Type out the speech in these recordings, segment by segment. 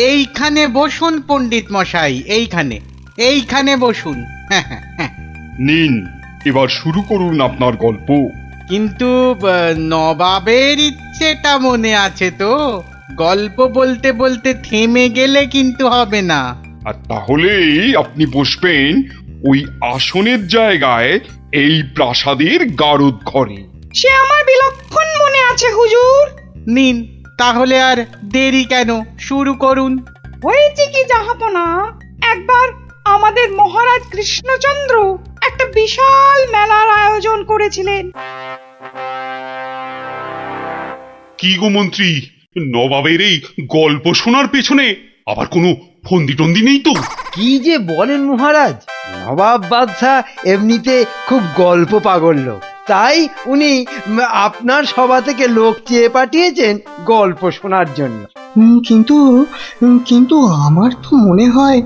এইখানে বসুন পণ্ডিত মশাই, এইখানে এইখানে বসুন। হ্যাঁ হ্যাঁ হ্যাঁ। নিন, এবার শুরু করুন আপনার গল্প। কিন্তু নবাবের ইচ্ছেটা মনে আছে তো? গল্প বলতে বলতে থেমে গেলে কিন্তু হবে না। আর তাহলেই আপনি বসবেন ওই আসনের জায়গায়, এই প্রাসাদের গারদ ঘরে। সে আমার বিলক্ষণ মনে আছে হুজুর। নিন, তাহলে আর দেরি কেন, শুরু করুন। হয়েছে কি জাহাপনা, একবার আমাদের মহারাজ কৃষ্ণচন্দ্র একটা বিশাল মেলার আয়োজন করেছিলেন। কি গো মন্ত্রী, নবাবের এই গল্প শোনার পেছনে আবার কোনো ফন্দি টন্দি নেই তো? কি যে বলেন মহারাজ, নবাব বাদশাহ এমনিতে খুব গল্প পাগল লোক, তাই উনি আপনার সভা থেকে লোক চেয়ে পাঠিয়েছেন গল্প শোনার জন্য। কিন্তু কিন্তু আমার তো মনে হয়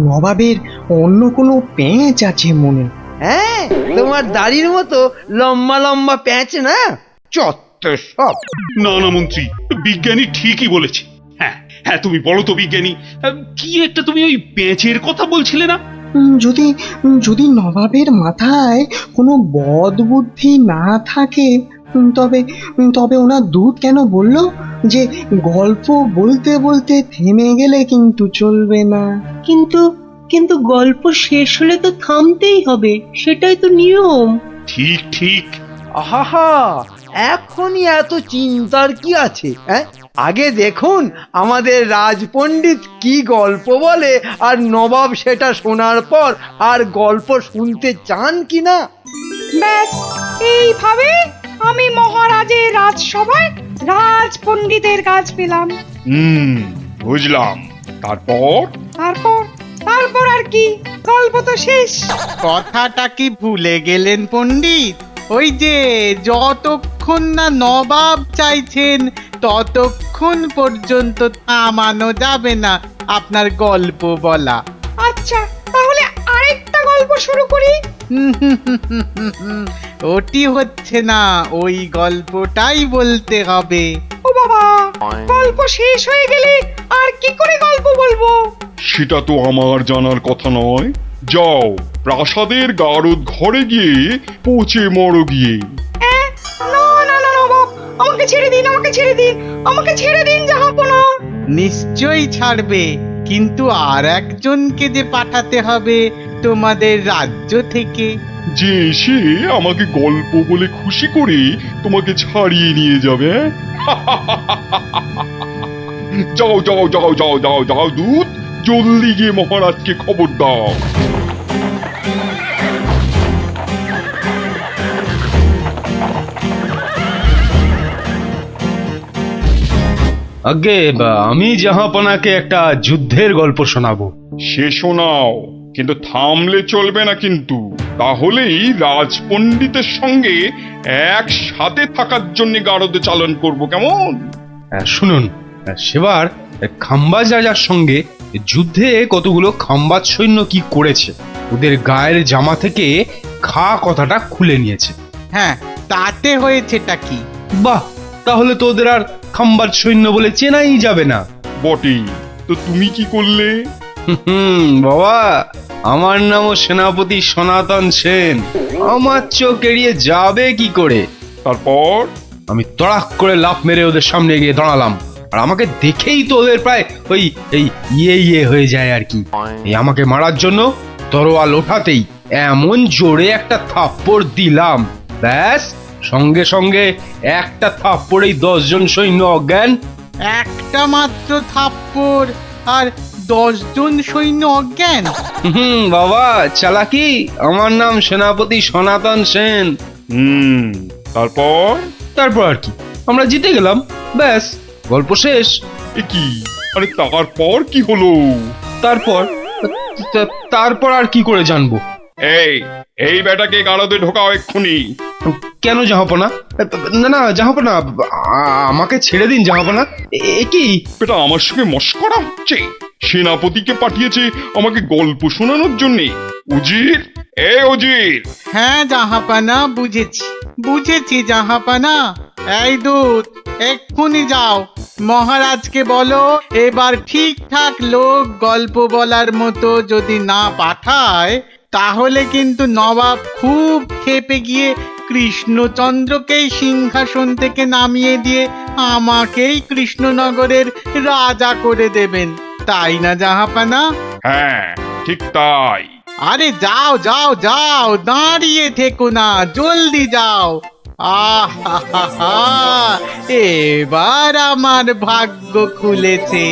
নবাবের অন্য কোনো পেঁচ আছে মনে। হ্যাঁ, তোমার দাড়ির মতো লম্বা লম্বা প্যাঁচ না, চত্ব সব। না না মন্ত্রী, বিজ্ঞানী ঠিকই বলেছে। হ্যাঁ হ্যাঁ, তুমি বলো তো বিজ্ঞানী, কি একটা তুমি ওই পেঁচের কথা বলছিলে না? যদি যদি নবাবের মাথায় কোনো বদ বুদ্ধি না থাকে, তবে তবে ওনার দূত কেন বললো যে গল্প বলতে বলতে থেমে গেলে কিন্তু চলবে না? কিন্তু কিন্তু গল্প শেষ হলে তো থামতেই হবে, সেটাই তো নিয়ম। ঠিক ঠিক। আহা, এখনই এত চিন্তার কি আছে? হ্যাঁ, আগে দেখুন আমাদের রাজপণ্ডিত কি গল্প বলে, আর নবাব সেটা শোনার পর আর গল্প শুনতে চান কিনা। ব্যাস, এইভাবে আমি মহারাজের রাজসভায় রাজ পণ্ডিতের কাজ পেলাম। বুঝলাম। তারপর? তারপর তারপর আর কি, গল্প তো শেষ। কথাটা কি ভুলে গেলেন পণ্ডিত? ওই যে যতক্ষণ না নবাব চাইছেন ততক্ষণ পর্যন্ত থামানো যাবে না আপনার গল্প বলা। আচ্ছা, তাহলে আরেকটা গল্প শুরু করি। ওটি হচ্ছে না, ওই গল্পটাই বলতে হবে। ও বাবা, গল্প শেষ হয়ে গেলে আর কি করে গল্প বলবো? সেটা তো আমার জানার কথা নয়। যাও, প্রাসাদের গারদ ঘরে গিয়ে পচে মরো গিয়ে। না না না নবাব, আমাকে ছেড়ে দিন, আমাকে ছেড়ে দিন, আমাকে ছেড়ে দিন জাহাপনা। নিশ্চয়ই ছাড়বে, কিন্তু আর একজনকে যে পাঠাতে হবে তোমাদের রাজ্য থেকে। যে এসে আমাকে গল্প বলে খুশি করে তোমাকে ছাড়িয়ে নিয়ে যাবে। যাও যাও যাও যাও যাও যাও দূত, জলদি গিয়ে মহারাজকে খবর দাও। আগে আমি জাহাপনাকে একটা যুদ্ধের গল্প শোনাবো। সে শোনাও, কিন্তু থামলে চলবে না কিন্তু, তাহলেই রাজপণ্ডিতের সঙ্গে একসাথে থাকার জন্য গারদে চালন করব, কেমন? শুনুন, সেবার খাম্বাজ রাজার সঙ্গে যুদ্ধে কতগুলো খাম্বাজ সৈন্য কি করেছে, ওদের গায়ের জামা থেকে খা কথাটা খুলে নিয়েছে। হ্যাঁ, তাতে হয়েছেটা কি? বাহ, তাহলে তো ওদের আর খাম্বাজ সৈন্য বলে চেনাই যাবে না। বটেই তো, তুমি কি করলে? বাবা, আমার নামও সেনাপতি সনাতন সেন, আমার চোখ এড়িয়ে যাবে কি করে? তারপর? আমি তড়াক করে লাফ মেরে ওদের সামনে গিয়ে দাঁড়ালাম, আর আমাকে দেখেই তো ওদের প্রায় ওই এই ইয়ে হয়ে যায় আর কি। এই আমাকে মারার জন্য তরোয়াল ওঠাতেই এমন জোরে একটা থাপ্পড় দিলাম, ব্যাস সঙ্গে সঙ্গে একটা থাপ্পড়েই 10 জন সৈন্য অজ্ঞান। একটা মাত্র থাপ্পড় আর 10 জন সৈন্য অজ্ঞান? বাবা চালাকি, আমার নাম সেনাপতি সনাতন সেন। তারপর? তারপর আর কি, আমরা জিতে গেলাম, ব্যাস গল্প শেষ। এ কি? আরে তারপর কি হলো? তারপর আর কি করে জানবো? এই এই বেটাকে গারদে ঢোকাও এক্ষুনি। কেন জাহাপনা? না না জাহাপনা, আমাকে ছেড়ে দিন জাহাপনা। এ কি? বেটা আমার সঙ্গে মশকরা হচ্ছে? সেনাপতিকে পাঠিয়েছে আমাকে গল্প শোনানোর জন্যে। উজির, এ উজির! হ্যাঁ জাহাপানা, বুঝেছি বুঝেছি জাহাপানা। এই দূত, এক্ষুনি যাও, মহারাজকে বলো এবার ঠিকঠাক লোক গল্প বলার মতো যদি না পাঠায় তাহলে কিন্তু নবাব খুব ক্ষেপে গিয়ে কৃষ্ণচন্দ্রকেই সিংহাসন থেকে নামিয়ে দিয়ে আমাকেই কৃষ্ণনগরের রাজা করে দেবেন, তাই না জাহাপানা? হ্যাঁ, ঠিক তাই। আরে যাও যাও যাও, দাঁড়িয়ে থেকো না, জলদি যাও। আহা, এবার আমার ভাগ্য খুলেছে।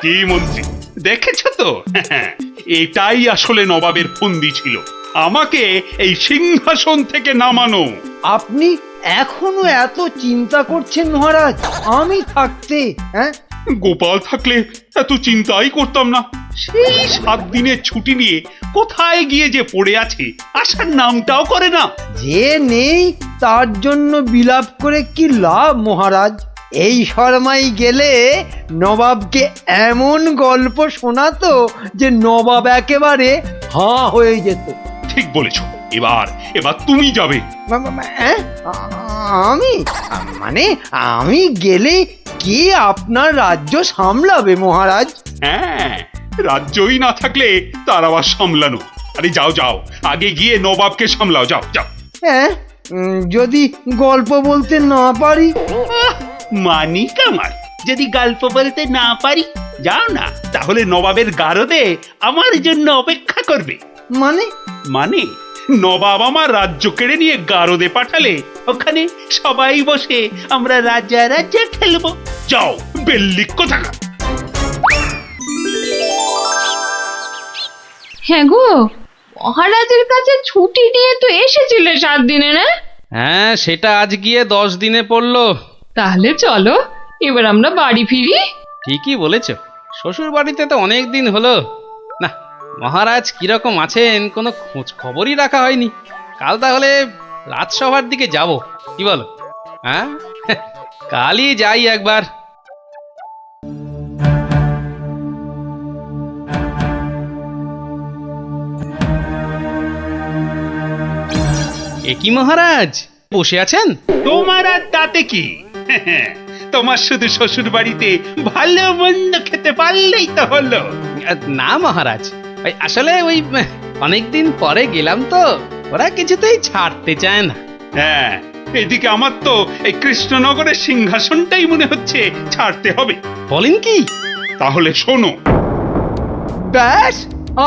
কি মন্ত্রী, দেখেছো তো? এটাই আসলে নবাবের ফন্দি ছিল, আমাকে এই সিংহাসন থেকে নামানো। আপনি এখনো এত চিন্তা করছেন মহারাজ আমি থাকতে? হ্যাঁ, গোপাল থাকলে এত চিন্তাই করতাম না। সেই 7 দিনের ছুটি নিয়ে কোথায় গিয়ে যে পড়ে আছে, আসার নামটাও করে না। যে নেই তার জন্য বিলাপ করে কি লাভ মহারাজ? এই শর্মাই গেলে নবাবকে এমন গল্প শোনাতো যে নবাব একেবারে হাঁ হয়ে যেত। ঠিক বলেছ, এবার এবার তুমি যাবে। হ্যাঁ? আমি মানে আমি গেলে কে আপনার রাজ্য সামলাবে মহারাজ? হ্যাঁ, রাজ্যই না থাকলে তার আবার সামলানো। আরে যাও যাও, আগে গিয়ে নবাবকে সামলাও, যাও যাও। হ্যাঁ, যদি গল্প বলতে না পারি? মানি কামাল, যদি গল্প বলতে না পারি, যাও না, তাহলে নবাবের গারদে আমার জন্য অপেক্ষা করবে। মানে মানে নবাব আমার রাজ্য কেড়ে নিয়ে গারদে পাঠালে ওখানে সবাই বসে আমরা রাজা রাজা খেলবো। যাও, বেল্লিক কোথাকার। হ্যাঁ গো, মহারাজের কাছে ছুটি নিয়ে তো এসেছিলে 7 দিনে, না? হ্যাঁ, সেটা আজ গিয়ে 10 দিনে পড়লো। তাহলে চলো এবার আমরা বাড়ি ফিরি। ঠিকই বলেছ, শ্বশুর বাড়িতে তো অনেক দিন হলো না। মহারাজ কিরকম আছেন কোনো খোঁজ খবরই রাখা হয়নি। কাল তাহলে রাজসভার দিকে যাব, কি বলো? হ্যাঁ, কালই যাই একবার। এ কি মহারাজ, বসে আছেন? তোমার আর তাতে কি? তোমার শুধু শ্বশুর বাড়িতে ভালো মন্দ খেতে পারলেই তো হলো। না মহারাজ, ওই আসলে ওই অনেকদিন পরে গেলাম তো, ওরা কিছুতেই ছাড়তে চায় না। হ্যাঁ, এদিকে আমার তো এই কৃষ্ণনগরের সিংহাসনটাই মনে হচ্ছে ছাড়তে হবে। বলেন কি? তাহলে শোনো, ব্যাস,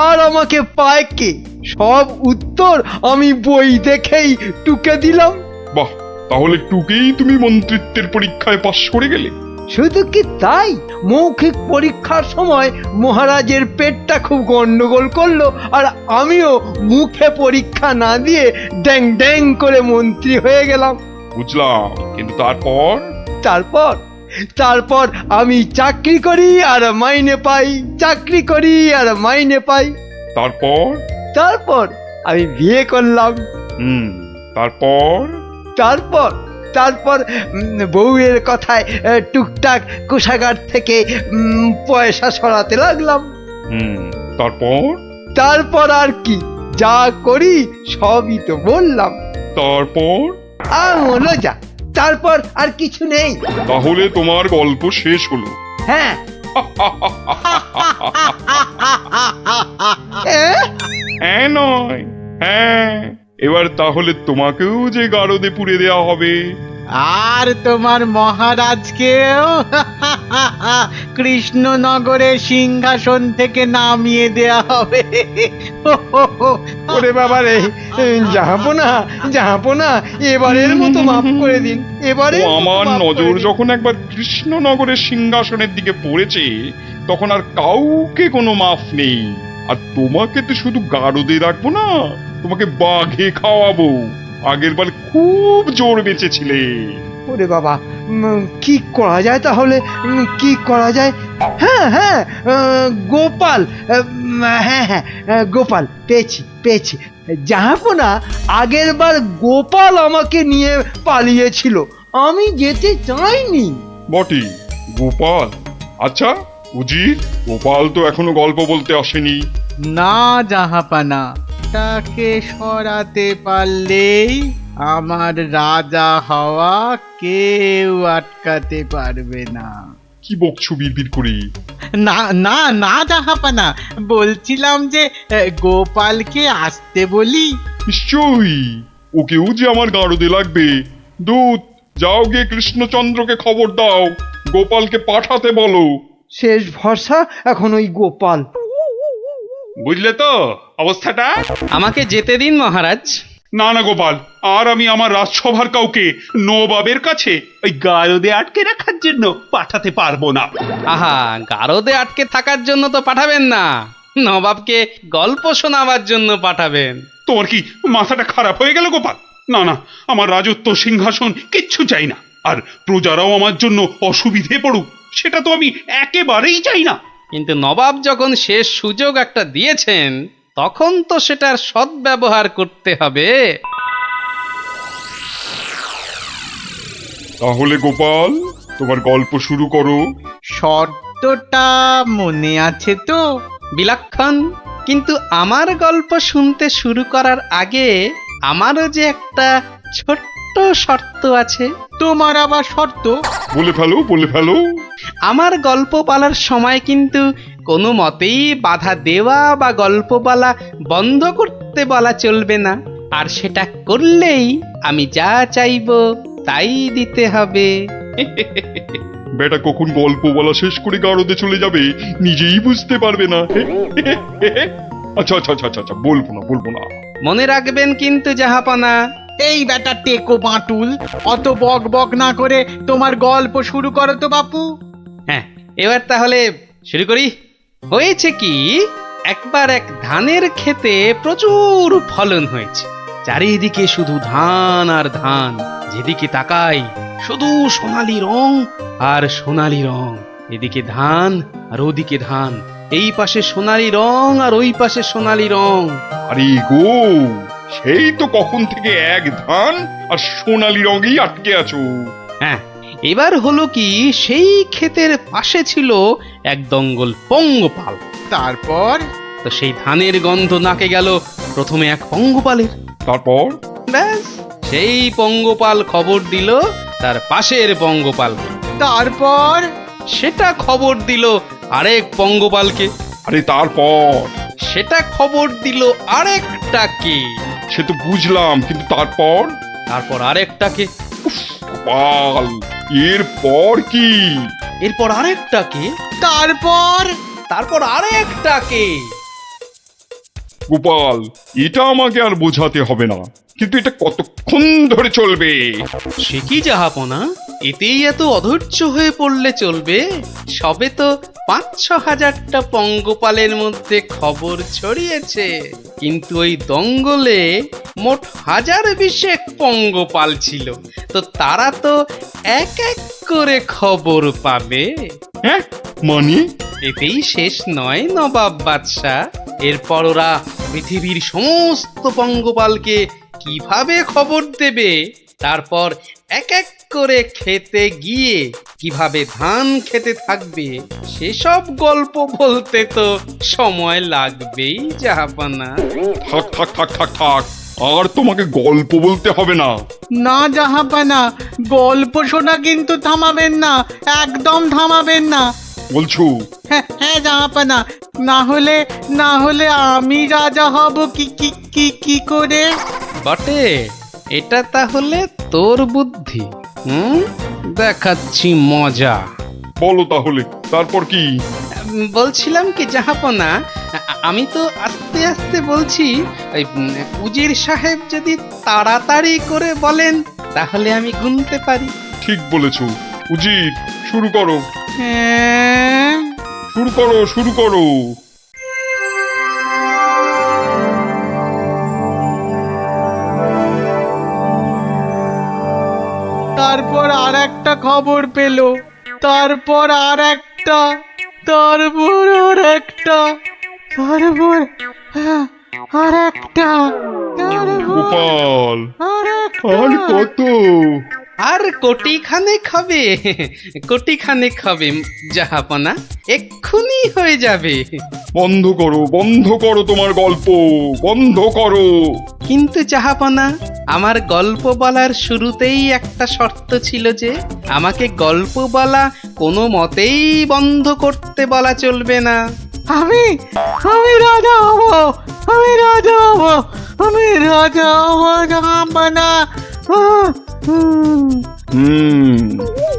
আর আমাকে পায় কে? সব উত্তর আমি বই দেখেই টুকে দিলাম। বাহ, তাহলে টুকেই তুমি মন্ত্রিত্বের পরীক্ষায় পাশ করে গেলে। শুধু কি তাই, মৌখিক পরীক্ষার সময় মহারাজের পেটটা খুব গন্ডগোল করলো, আর আমিও মুখে পরীক্ষা না দিয়ে ড্যাং ড্যাং করে মন্ত্রী হয়ে গেলাম। বুঝলাম, কিন্তু তারপর? তারপর তারপর আমি চাকরি করি আর মাইনে পাই, চাকরি করি আর মাইনে পাই। তারপর? তারপর আমি বিয়ে করলাম। তারপর? তারপর তারপর বউয়ের কথায় টুকটাক কোষাগার থেকে পয়সা সরাতে লাগলাম। তারপর? তারপর আর কি, যা করি সবই তো বললাম। তারপর? হলো যা, তারপর আর কিছু নেই। তাহলে তোমার গল্প শেষ হলো? হ্যাঁ। হ্যাঁ নয়, হ্যাঁ। এবার তাহলে তোমাকেও যে গারদে পুড়ে দেওয়া হবে, আর তোমার মহারাজকেও কৃষ্ণনগরের সিংহাসন থেকে নামিয়ে দেয়া হবে। ওরে বাবা রে, জাহাপনা, এবারের মতো মাফ করে দিন, এবারে আমার নজর যখন একবার কৃষ্ণনগরের সিংহাসনের দিকে পড়েছে তখন আর কাউকে কোনো মাফ নেই। আর তোমাকে তো শুধু গারদে রাখবো না, তোমাকে বাঘে খাওয়াবো। আগের বার খুব জোর বেঁচেছিলে। ওরে বাবা, কি করা যায় তাহলে, কি করা যায়? হ্যাঁ হ্যাঁ, গোপাল, হ্যাঁ হ্যাঁ, গোপাল পেয়েছি। জাহাপনা, আগের বার গোপাল আমাকে নিয়ে পালিয়েছিল, আমি যেতে চাইনি। বটে, গোপাল? আচ্ছা উজির, গোপাল তো এখনো গল্প বলতে আসেনি। না জাহাপানা, ওটাকে সরাতে পারলেই আমার রাজা হওয়া কেউ আটকাতে পারবে না। কি বকছো বিড়বিড় করে? না না না জাহাপানা, বলছিলাম যে গোপালকে আসতে বলি। নিশ্চয়ই, ওকেও যে আমার গারদে লাগবে। দূত, যাও গিয়ে কৃষ্ণচন্দ্রকে খবর দাও, গোপালকে পাঠাতে বলো। শেষ ভরসা এখন ওই গোপাল। বুঝলে তো অবস্থাটা? আমাকে যেতে দিন মহারাজ। না না গোপাল, আর আমি আমার রাজসভার কাউকে নবাবের কাছে ওই গারদে আটকে রাখার জন্য পাঠাতে পারবো না। আহা, গারদে আটকে থাকার জন্য তো পাঠাবেন না, নবাবকে গল্প শোনাবার জন্য পাঠাবেন। তোমার কি মাথাটা খারাপ হয়ে গেল গোপাল? না না, আমার রাজত্ব সিংহাসন কিচ্ছু চাই না, আর প্রজারাও আমার জন্য অসুবিধে পড়ুক সেটা তো আমি একেবারেই চাই না। কিন্তু নবাব যখন শেষ সুযোগ একটা দিয়েছেন, তখন তো সেটার সদ্ব্যবহার করতে হবে। তাহলে গোপাল, তোমার গল্প শুরু করো। শর্তটা মনে আছে তো? বিলক্ষণ। কিন্তু আমার গল্প শুনতে শুরু করার আগে আমারও যে একটা ছোট্ট শর্ত আছে। তোমার আবার শর্ত? বলে ফেলো, বলে ফেলো। আমার গল্প বলার সময় কিন্তু কোনো মতেই বাধা দেওয়া বা গল্প বলা বন্ধ করতে বলা চলবে না। আর সেটা করলেই আমি যা চাইবো তাই দিতে হবে। বেটা কখন গল্প বলা শেষ করে গারদে চলে যাবে নিজেই বুঝতে পারবে না। আচ্ছা আচ্ছা আচ্ছা আচ্ছা, বলবো না, বলবো না। মনে রাখবেন কিন্তু জাহাপানা। এই বেটা টেকো বাঁটুল, অত বক বক না করে তোমার গল্প শুরু করো তো বাপু। হ্যাঁ, এবার তাহলে শুরু করি। হয়েছে কি, একবার এক ধানের ক্ষেতে প্রচুর ফলন হয়েছে। চারিদিকে শুধু ধান আর ধান, যেদিকে তাকাই শুধু সোনালী রং আর সোনালী রং। এদিকে ধান আর ওদিকে ধান, এই পাশে সোনালী রং আর ওই পাশে সোনালী রং। আরে গো, সেই তো কখন থেকে এক ধান আর সোনালী রঙেই আটকে আছো। হ্যাঁ, এবার হলো কি, সেই ক্ষেতের পাশে ছিল এক দঙ্গল পঙ্গপাল। তারপর? তো সেই ধানের গন্ধ নাকে গেল প্রথমে এক পঙ্গপালের। তারপর? ব্যাস, সেই পঙ্গপাল খবর দিল তার পাশের পঙ্গপালকে। তারপর? সেটা খবর দিল আরেক পঙ্গপালকে। আরে তারপর? সেটা খবর দিল আরেকটাকে। সে তো বুঝলাম, কিন্তু তারপর? তারপর আরেকটাকে। গোপাল, এরপর কি? এরপর আরেকটাকে। তারপর? তারপর আরেকটাকে। গোপাল, এটা আমাকে আর বোঝাতে হবে না, কিন্তু এটা কতক্ষণ ধরে চলবে? সে কি জাহাপনা, এতেই এত অধৈর্য হয়ে পড়লে চলবে? সবে তো ৫-৬ হাজারটা পঙ্গপালের মধ্যে খবর ছড়িয়েছে, কিন্তু ওই দঙ্গলে মোট ১০২০ পঙ্গপাল ছিল। তো তারা তো এক এক করে খবর পাবে। হ্যাঁ, মানে? এতেই শেষ নয় নবাব বাদশাহ। এরপর ওরা পৃথিবীর সমস্ত পঙ্গপালকে কিভাবে খবর দেবে, তারপর এক এক করে খেতে গিয়ে কিভাবে ধান খেতে থাকবে, সেসব গল্প বলতে তো সময় লাগবেই জাহাপানা। থাক থাক থাক থাক থাক, আর তোমাকে গল্প বলতে হবে না। না জাহাপানা, গল্প শোনা কিন্তু থামাবেন না, একদম থামাবেন না। বলছো? হ্যাঁ হ্যাঁ জাহাপানা, না হলে আমি রাজা হব কি কি কি কি করে? বটে, এটা তাহলে তোর বুদ্ধি। দেখাচ্ছি মজা। বলো তাহলে, তারপর কি? বলছিলাম কি জাহাপনা, আমি তো আস্তে আস্তে বলছি। ওই উজির সাহেব যদি তাড়াতাড়ি করে বলেন তাহলে আমি গুনতে পারি। ঠিক বলেছো। উজির, শুরু করো, হ্যাঁ, শুরু করো, শুরু করো। তারপর আর একটা খবর পেল, তারপর আর একটা, তারপর আর একটা, তারপর আর একটা, গোপাল, আর আর কত? আর কোটি খানেক হবে, কোটি খানেক হবে জাহাপনা, এক্ষুনি হয়ে যাবে। বন্ধ করো তোমার গল্প, বন্ধ করো। কিন্তু জাহাপনা, আমার গল্প বলার শুরুতেই একটা শর্ত ছিল যে আমাকে গল্প বলা কোনো মতেই বন্ধ করতে বলা চলবে না। আমি আমি রাজা হব, আমি রাজা হব, আমি রাজা হব জাহাপনা।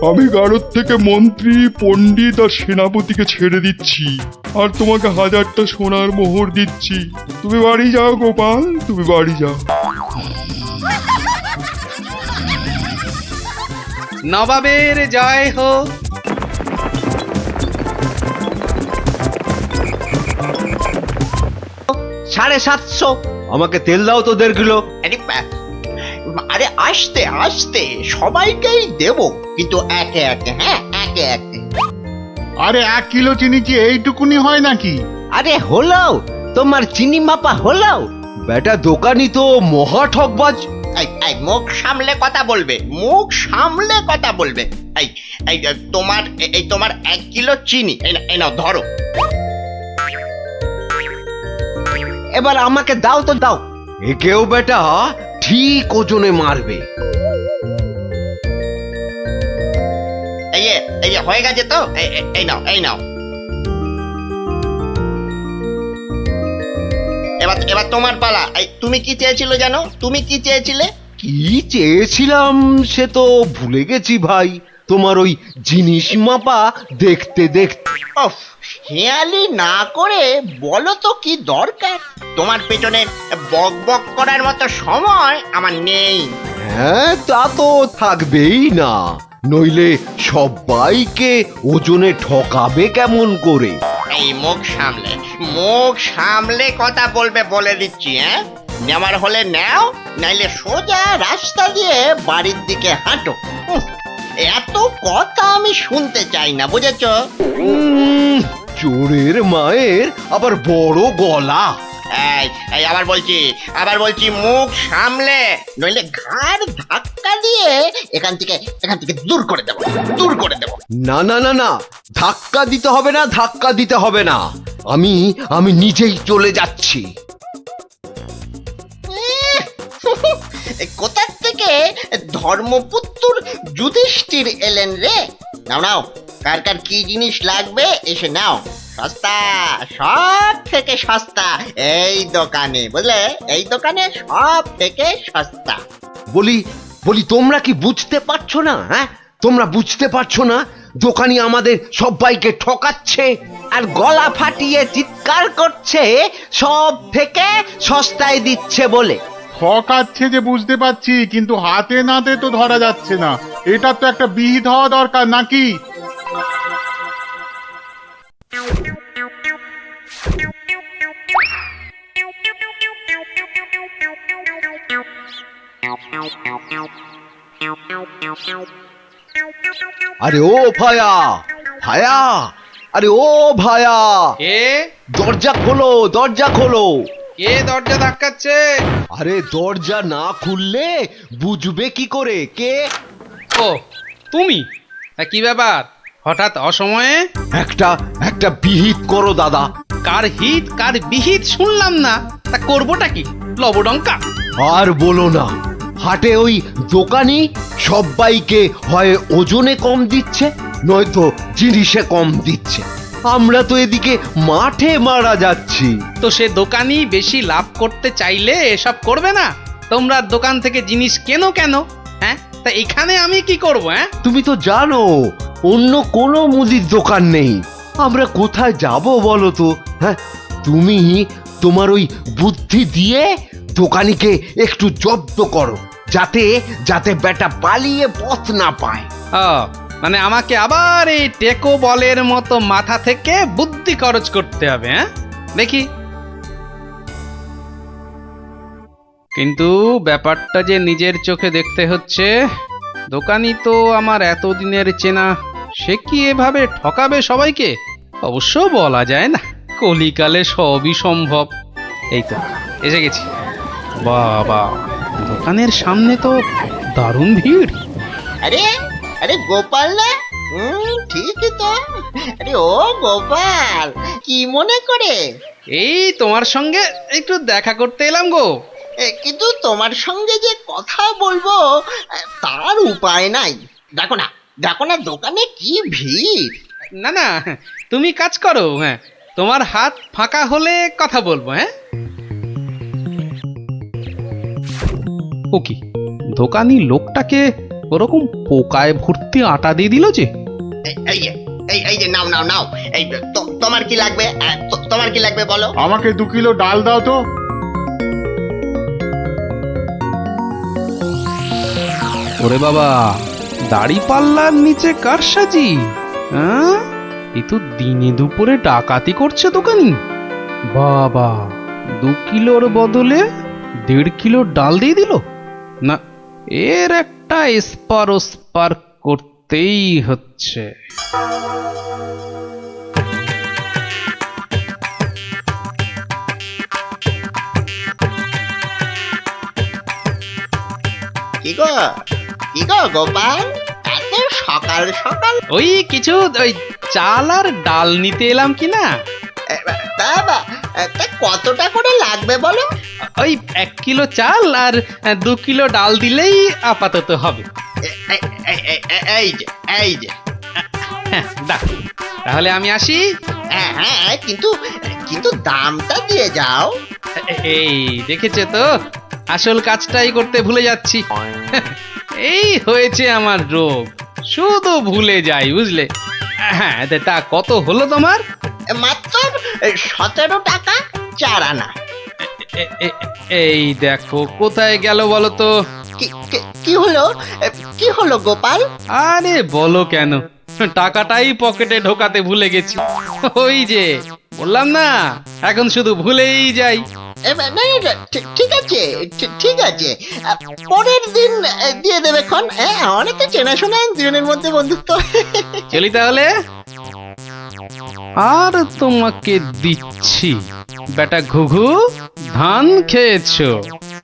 আমি গারদ থেকে মন্ত্রী, পণ্ডিত আর সেনাপতিকে ছেড়ে দিচ্ছি, আর তোমাকে 1000টা সোনার মোহর দিচ্ছি। তুমি বাড়ি যাও গোপাল, তুমি বাড়ি যাও। নবাবের জয় হোক। 750। আমাকে তেল দাও তো 1.5 কিলো। আরে আস্তে আস্তে সবাইকেই দেব, কিন্তু একে একে, হ্যাঁ একে একে। আরে 1 কিলো চিনি কি এইটুকুনি হয় নাকি? আরে হলো, তোমার চিনি মাপা হলো। বেটা দোকানি তো মহা ঠকবাজ। এই মুখ সামলে কথা বলবে, মুখ সামলে কথা বলবে। এই এই তোমার 1 কিলো চিনি, এই নাও ধরো। এবার আমাকে দাও তো দাও। একেও বেটা ঠিক ওজনে মারবে। এই হয়ে গেছে তো, এই নাও, এই নাও। এবার তোমার পালা। তুমি কি চেয়েছিলে জানো? তুমি কি চেয়েছিলে? কি চেয়েছিলাম সে তো ভুলে গেছি ভাই। তোমার ওই জিনিস মাপা দেখতে দেখতে। অফ, হেয়ালি না করে বলো তো কি দরকার? তোমার পেছনে বক বক করার মতো সময় আমার নেই। হ্যাঁ, তা তো থাকবেই না, নইলে সবাইকে ওজনে ঠকাবে কেমন করে? এই মুখ সামলে কথা বলবে বলে দিচ্ছি। হ্যাঁ, নেওয়ার হলে নাও, নাইলে সোজা রাস্তা দিয়ে বাড়ির দিকে হাঁটো। এত কথা আমি শুনতে চাই না, বুঝেছ? চোরের মায়ের আবার বড় গলা। এই আবার বলছি মুখ সামলে, নইলে ঘাড় ধাক্কা দিয়ে এখান থেকে দূর করে দেবো। না না না না, ধাক্কা দিতে হবে না, ধাক্কা দিতে হবে না। আমি নিজেই চলে যাচ্ছি। কোথা থেকে ধর্মপুত্র যুধিষ্ঠির এলেন রে? নাও, কার কার কি জিনিস লাগবে এসে নাও। সস্তা, সব থেকে সস্তা এই দোকানে, বুঝলে? এই দোকানে সব থেকে সস্তা। বলি তোমরা কি বুঝতে পারছো না? হ্যাঁ, তোমরা বুঝতে পারছো না দোকানি আমাদের সবাইকে ঠকাচ্ছে আর গলা ফাটিয়ে চিৎকার করছে সব থেকে সস্তায় দিচ্ছে বলে। ঠকাচ্ছে যে বুঝতে পারছি, কিন্তু হাতে নাতে তো ধরা যাচ্ছে না। এটা তো একটা বিহিত হওয়া দরকার নাকি? আরে ও ভায়া, আরে ও ভায়া, কে দরজা খোলো, দরজা খোলো। কে দরজা ধাক্কাচ্ছে? আরে দরজা না খুললে বুঝবে কি করে কে? ও তুমি? তা কি ব্যাপার হঠাৎ অসময়ে? একটা বিহিত করো দাদা। কার হিত কার বিহিত শুনলাম না, তা করবোটা কি? লবডঙ্কা? আর বলো না, হাটে ওই দোকানি সবাইকে হয় ওজনে কম দিচ্ছে, নয়তো জিনিসে কম দিচ্ছে। আমরা তো এদিকে মাঠে মারা যাচ্ছি। তো সে দোকানি বেশি লাভ করতে চাইলে এসব করবে না? তোমরা দোকান থেকে জিনিস কেন? হ্যাঁ, তা এখানে আমি কি করব? হ্যাঁ, তুমি তো জানো অন্য কোনো মুদির দোকান নেই। আমরা কোথায় যাব বলো তো? হ্যাঁ, তুমি তোমার ওই বুদ্ধি দিয়ে দোকানিকে একটু জব্দ করো, যাতে বেটা পালিয়ে পথ না পায়। মানে আমাকে আবার এই টেকো বলের মতো মাথা থেকে বুদ্ধি খরচ করতে হবে? হ্যাঁ, দেখি। কিন্তু ব্যাপারটা যে নিজের চোখে দেখতে হচ্ছে। দোকানি তো আমার এতদিনের চেনা, সে কি এভাবে ঠকাবে সবাইকে? অবশ্য বলা যায় না, কলিকালে সবই সম্ভব। এই তো এসে গেছি। বাবা, দোকানের সামনে তো দারুণ ভিড়। আরে আরে গোপাল না? ঠিকই তো। আরে ও গোপাল, কি মনে করে? এই তোমার সঙ্গে একটু দেখা করতে এলাম গো। কিন্তু তোমার সঙ্গে যে কথা বলবো তার উপায় নাই। দেখো না, দেখো না দোকানে কি ভিড়। না না, তুমি কাজ করো, হ্যাঁ তোমার হাত ফাঁকা হলে কথা বলবো। হ্যাঁ ও কি, দোকানি লোকটাকে ওরকম পোকায় ভর্তি আটা দিয়ে দিল যে। এই যে নাও নাও নাও, এই তোমার কি লাগবে? তোমার কি লাগবে বলো? আমাকে 2 কিলো ডাল দাও তো। ওরে বাবা, দাড়ি পাল্লার নিচে কারসাজি। হ্যাঁ, এ তো দিনে দুপুরে ডাকাতি করছে দোকানি। বাবা, 2 কিলোর বদলে 1.5 কিলো ডাল দিয়ে দিল। না, এর একটা এসপার ওসপার করতেই হচ্ছে। কি গো, কি গো গোপাল, এত সকাল সকাল? ওই কিছু ওই চাল আর ডাল নিতে এলাম কি না। তা কতটা করে লাগবে বলো? ওই 1 কিলো চাল আর 2 কিলো ডাল দিলেই আপাতত হবে। এই যে এই যে। হ্যাঁ, দাও, তাহলে আমি আসি। হ্যাঁ হ্যাঁ, কিন্তু কিন্তু দামটা দিয়ে যাও। এই দেখেছে তো, আসল কাজটাই করতে ভুলে যাচ্ছি। এই হয়েছে আমার রোগ, শুধু ভুলে যাই, বুঝলে। হ্যাঁ, তা কত হলো তোমার? মাত্র 17 টাকা 4 আনা। এই দেখো, কোথায় গেল বলো তো? কি হলো, কি হলো গোপাল? আরে বলো কেন, টাকাটাই পকেটে ঢোকাতে ভুলে গেছি। ওই যে বললাম না, এখন শুধু ভুলেই যাই। ঠিক আছে, ঠিক আছে, পরের দিন দিয়ে দেবে খন। অনেক তো চেনাশোনা, দুজনের মধ্যে বন্ধুত্ব। চলি তাহলে। আর তোমাকে দিচ্ছি, বেটা ঘুঘু, ধান খেয়েছো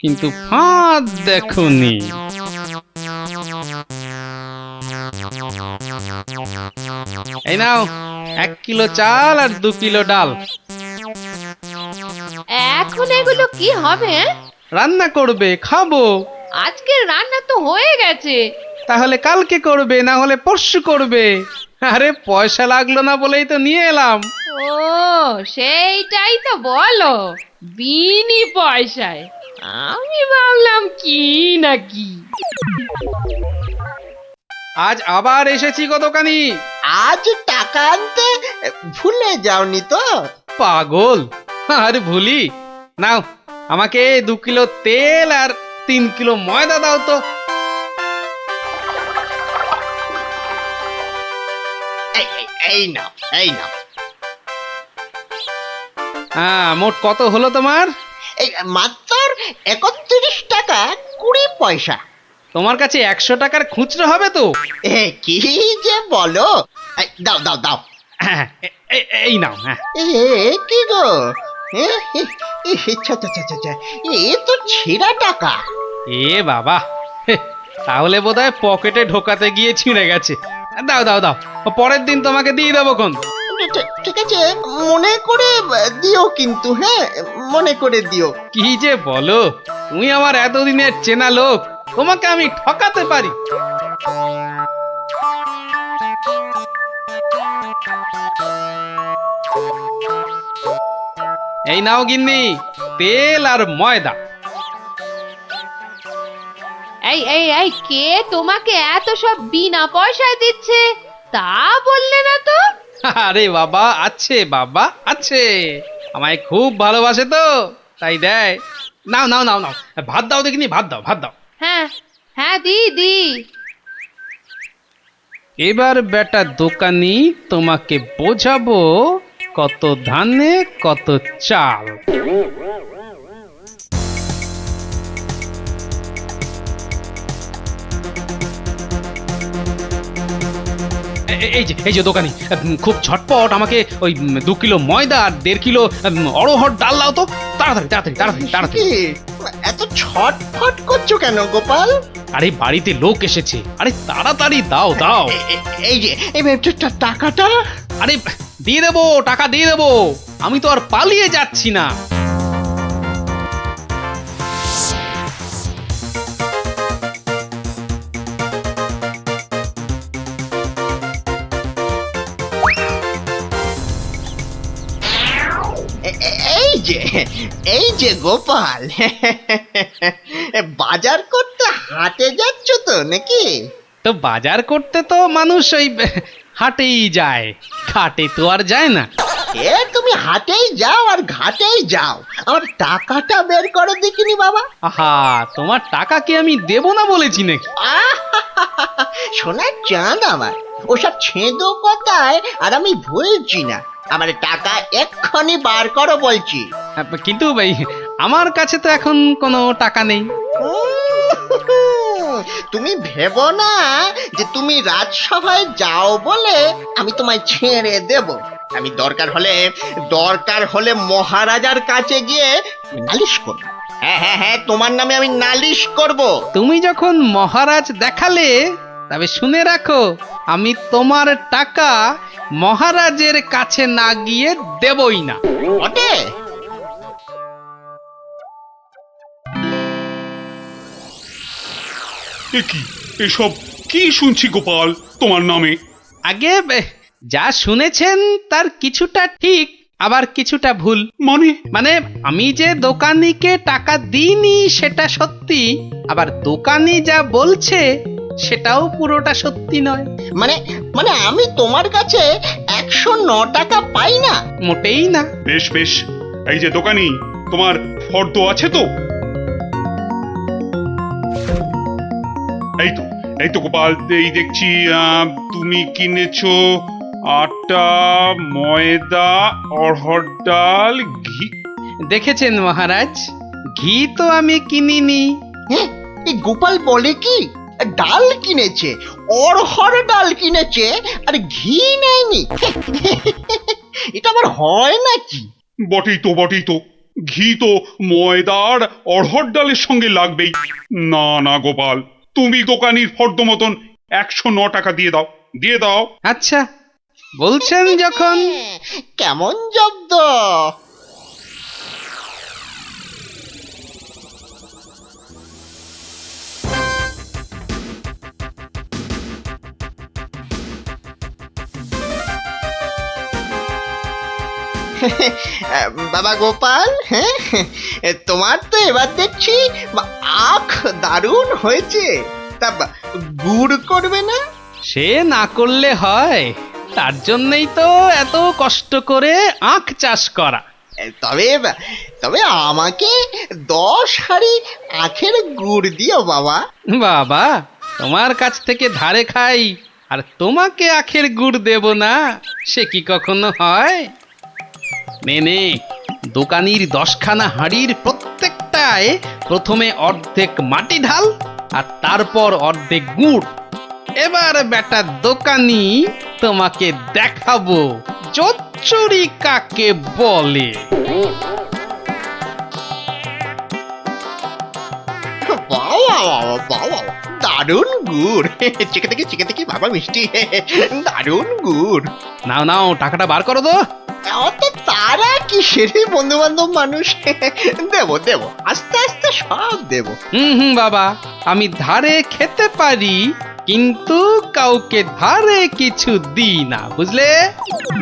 কিন্তু ফাঁদ দেখোনি। এই নাও 1 কিলো চাল আর 2 কিলো ডাল। এখন এগুলো কি হবে? রান্না করবে, খাবো। আজকের রান্না তো হয়ে গেছে। তাহলে কালকে করবে, না হলে পরশু করবে। আরে পয়সা লাগলো না বলেই তো নিয়ে এলাম। ও, সেইটাই তো বলো, বিনি পয়সায়। আমি ভাবলাম কি নাকি। আজ আবার এসেছি গো দোকানি। আজ টাকা আনতে ভুলে যাওনি তো? পাগল, আরে ভুলি। নাও, আমাকে 2 কিলো তেল আর 3 কিলো ময়দা দাও তো। এই নাও, এই নাও। হ্যাঁ, মোট কত হলো তোমার? এই মাত্র 31 টাকা 20 পয়সা। তোমার কাছে 100 টাকার খুচরো হবে তো? কি যে বলো, দাও দাও দাও। হ্যাঁ, এই নাও। হ্যাঁ, কি গো, এ তো ছেঁড়া টাকা। এ বাবা, তাহলে বোধহয় পকেটে ঢোকাতে গিয়ে ছিঁড়ে গেছে। দাও দাও দাও, পরের দিন তোমাকে দিয়ে দেবো কোন। ঠিক আছে, মনে করে দিও কিন্তু। হ্যাঁ, মনে করে দিও। কি যে বলো, তুমি আমার এতদিনের চেনা লোক, তোমাকে আমি ঠকাতে পারি? এই নাও গিন্নি, তেল আর ময়দা। এই এই এই, কে তোমাকে এত সব বিনা পয়সায় দিচ্ছে তা বললে না তো? আরে বাবা, আছে বাবা, আছে। আমায় খুব ভালোবাসে তো, তাই দেয়। নাও নাও নাও নাও, ভাত দাও দেখিনি, ভাত দাও, ভাত দাও। হ্যাঁ হ্যাঁ, দি। এবার বেটা দোকানি, তোমাকে বোঝাবো কত ধানে কত চাল। এই যে দোকানি, খুব ঝটপট আমাকে ওই 2 কিলো ময়দা আর 1.5 কিলো অড়হর ডাল দাও তো, তাড়াতাড়ি তাড়াতাড়ি তাড়াতাড়ি তাড়াতাড়ি। এত ছটফট করছো কেন গোপাল? আরে বাড়িতে লোক এসেছে, আরে তাড়াতাড়ি দাও দাও। এই যে এই টাকাটা। আরে দিয়ে দেবো, টাকা দিয়ে দেবো, আমি তো আর পালিয়ে যাচ্ছি না। এই যে গোপাল, বাজার করতে হাটে যাচ্ছ তো নাকি? তো বাজার করতে তো মানুষ ওই হাটেই যায়, ঘাটে তো আর যায় না। এ তুমি হাটেই যাও আর ঘাটেই যাও, আমার টাকাটা বের করো দেখিনি বাবা। আহা, তোমার টাকা কি আমি দেব না বলেছি নাকি? সোনার চাঁদ আমার, ওসব ছেঁদো কথায় আর আমি ভুলছি না। আমার টাকা এক্ষুনি বার করো বলছি। কিন্তু ভাই, আমার কাছে তো এখন কোনো টাকা নেই। তুমি ভেবো না যে তুমি রাজসভায় যাও বলে আমি তোমায় ছেড়ে দেব। আমি দরকার হলে মহারাজার কাছে গিয়ে নালিশ করব। হ্যাঁ, তোমার নামে আমি নালিশ করব। তুমি যখন মহারাজ দেখালে, তবে শুনে রাখো, আমি তোমার টাকা মহারাজের কাছে না গিয়ে দেবই না। বটে? এ কি, এসব কি শুনছি গোপাল তোমার নামে? আগে যা শুনেছেন তার কিছুটা ঠিক, আবার কিছুটা ভুল। মানে আমি যে দোকানিকে টাকা দিইনি সেটা সত্যি, আবার দোকানি যা বলছে সেটাও পুরোটা সত্যি নয়। মানে আমি তোমার কাছে 109 টাকা পাই না? মোটেই না। বেশ বেশ, এই যে দোকানি, তোমার ফর্দ আছে তো? এই তো গোপাল, এই দেখছি তুমি কিনেছো আটা, ময়দা, অড়হর ডাল, ঘি। দেখেছেন মহারাজ, ঘি তো আমি কিনিনি। এই গোপাল বলে কি, ডাল কিনেছে, অড়হর ডাল কিনেছে, আর ঘি নেয়নি? এটা আবার হয় নাকি? বটেই তো, ঘি তো ময়দার অড়হর ডালের সঙ্গে লাগবেই। না গোপাল, তুমি দোকানির ফর্দ মতন 109 টাকা দিয়ে দাও। আচ্ছা, বলছেন যখন। কেমন জব্দ? বাবা গোপাল, হ্যাঁ, তোমার তো এবার দেখছি আখ দারুণ হয়েছে। তা গুড় করবে না? সে না করলে হয়, তার জন্যই তো এত কষ্ট করে আখ চাষ করা। তবে আমাকে 10 হাঁড়ি আখের গুড় দিও বাবা। বাবা, তোমার কাছ থেকে ধারে খাই আর তোমাকে আখের গুড় দেব না, সে কি কখনো হয়? নে, দোকানির 10খানা হাঁড়ির প্রত্যেকটায় প্রথমে অর্ধেক মাটি ঢাল আর তারপর অর্ধেক গুড়। এবার বেটা দোকানি, তোমাকে দেখাবো জোচ্চুরি কাকে বলে। বাবা, দারুণ গুড়, চেকে থেকে বাবা মিষ্টি, দারুণ গুড়। নাও, টাকাটা বার করো তো। অত তারা কি সেরে, বন্ধু বান্ধব মানুষ, দেব আস্তে আস্তে সব দেব। বাবা, আমি ধারে খেতে পারি, কিন্তু কাউকে ধারে কিছু দিই না, বুঝলে?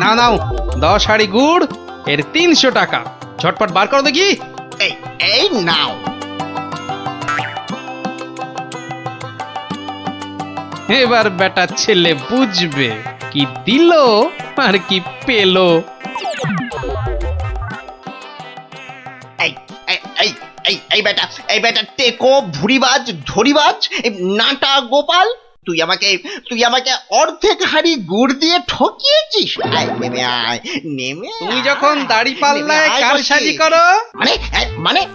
নাও 10 হাঁড়ি গুড়, এর 300 টাকা। ঝটপট বার করো দেখি। এই নাও। এবার বেটা ছেলে বুঝবে কি দিল আর কি পেলো। এই বেটা টেকো, ভুরিবাজ, ধরিবাজ, নাটা গোপাল, তুই আমাকে অর্ধেক হাঁড়ি গুড় দিয়ে ঠকিয়েছিস। নেমে তুমি যখন দাড়ি পাল্লায় কারসাজি করো,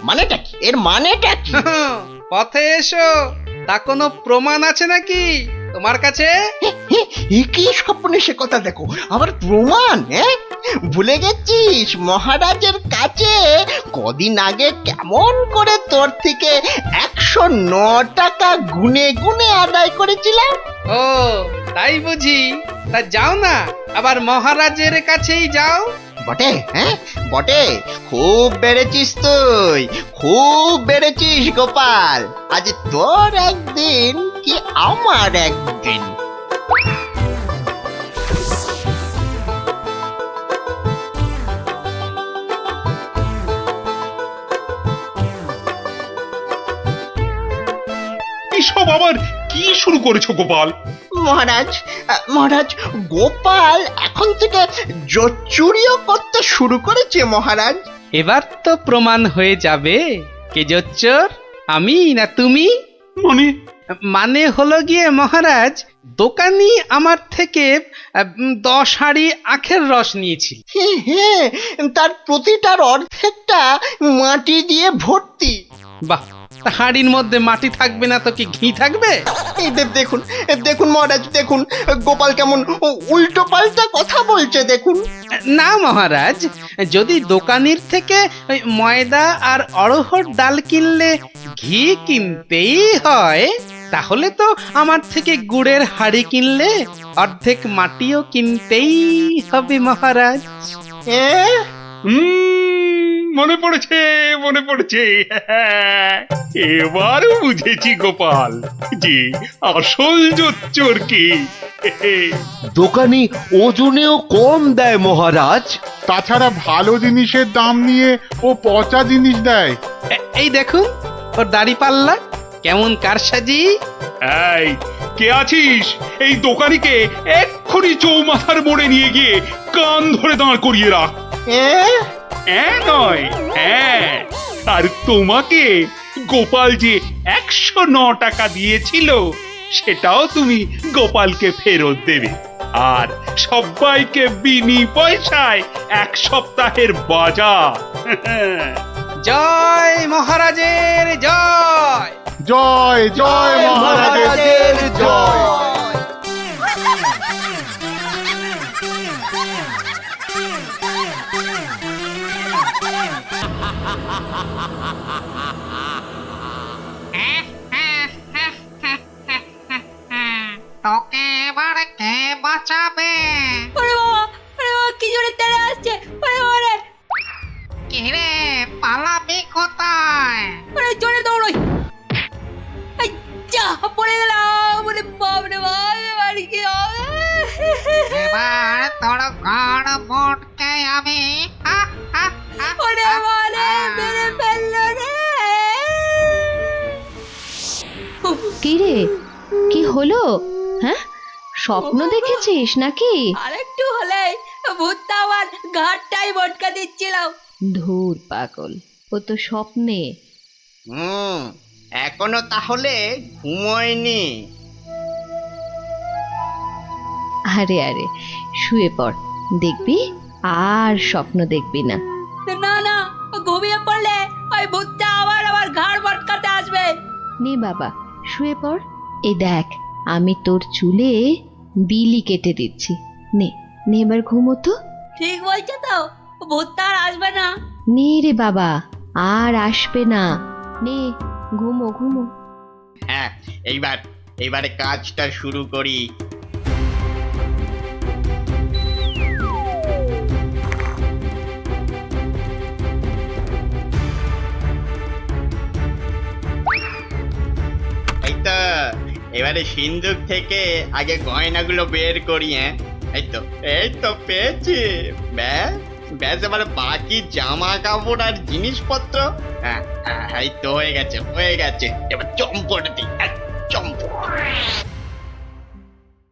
মানেটা কি? এর মানেটা কি? পথে এসো, তা কোনো প্রমাণ আছে নাকি তোমার কাছে? কি স্বপ্নে সে কথা দেখো, আবার প্রমাণ? ভুলে গেছিস মহারাজের কাছে কদিন আগে কেমন করে তোর থেকে 109 টাকা গুনে গুনে আদায় করেছিলাম? ও তাই বুঝি? তা যাও না, আবার মহারাজের কাছেই যাও। বটে, হ্যাঁ বটে, খুব বেড়েছিস তুই, খুব বেড়েছিস গোপাল। আজ তোর একদিন কি আমার একদিন। এসব আবার কি শুরু করেছো গোপাল? মহারাজ, মহারাজ, গোপাল এখন থেকে জোচ্চুরিও করতে শুরু করেছে মহারাজ। এবার তো প্রমাণ হয়ে যাবে কে জোচ্চোর, আমি না তুমি। মানে মানে হলো গিয়ে মহারাজ, দোকানি আমার থেকে 10 হাঁড়ি আখের রস নিয়েছিল। হ্যাঁ হ্যাঁ, তার প্রতিটার অর্ধেকটা মাটি দিয়ে ভর্তি। বাহ, তা হাঁড়ির মধ্যে মাটি থাকবে না তো কি ঘি থাকবে? এই দেখুন, দেখুন মহারাজ, দেখুন গোপাল কেমন উল্টো পাল্টা কথা বলছে দেখুন। না মহারাজ, যদি দোকানির থেকে ওই ময়দা আর অড়হর ডাল কিনলে ঘি কিনতেই হয়, তাহলে তো আমার থেকে গুড়ের হাঁড়ি কিনলে অর্ধেক মাটিও কিনতেই হবে মহারাজ। মনে পড়েছে, মনে পড়েছে। এবার বুঝেছি গোপাল যে আসল জোচ্চোর কি। দোকানি ওজনেও কম দেয় মহারাজ। তাছাড়া ভালো জিনিসের দাম নিয়ে ও পচা জিনিস দেয়। এই দেখুন ওর দাড়ি পাল্লা কেমন কারসাজি। এই কে আছিস? এই দোকানিকে এক্ষুনি চৌমাথার মোড়ে নিয়ে গিয়ে কান ধরে দাঁড় করিয়ে রাখ। নয়, হ্যাঁ। আর তোমাকে গোপাল যে 109 টাকা দিয়েছিল সেটাও তুমি গোপালকে ফেরত দেবে। আর সবাইকে বিনি পয়সায় 1 সপ্তাহের বাজার। জয় মহারাজের জয়। জয় জয় মহারাজের জয়। তোকে এবার কে বাঁচাবে? কি জোরে তেড়ে আসছে! কে রে, পালাবি কোথায়? জোরে দৌড়ই! যা পড়ে গেলাম! বাপরে বাপ, এবার কি হবে? এবার তোর গাড় মোটকে আমি মেরে ফেললো রে! কি রে, কি হলো? হ্যাঁ, স্বপ্ন দেখেছিস নাকি? আরেকটু হলেই ভূতটা আমার ঘাটটাই মটকা দিচ্ছিল। ধুর পাগল, ও তো স্বপ্নে। এখনো তাহলে ঘুমোয়নি? আরে আরে, শুয়ে পড়, দেখবি আর স্বপ্ন দেখবি না। না না, ঘুমিয়ে পড়লে ওই ভূতটা আবার আমার ঘাড় মটকাতে আসবে। নে বাবা, শুয়ে পড়। এই দেখ, আমি তোর চুলে বিলি কেটে দিচ্ছি। নে নে, এবার ঘুমো তো। ঠিক বলছো তো, ভূতটা আর আসবে না? নে রে বাবা, আর আসবে না। নে, ঘুমো ঘুমো। হ্যাঁ, এইবারে কাজটা শুরু করি। এই তো, এবারে সিন্ধুক থেকে আগে গয়নাগুলো বের করি। হ্যাঁ, এই তো পেয়েছি। ব্যাস ব্যাস, এবারে বাকি জামা কাপড় আর জিনিসপত্র। এই তো হয়ে গেছে, হয়ে গেছে। এবার চম্পট দিই, চম্পট।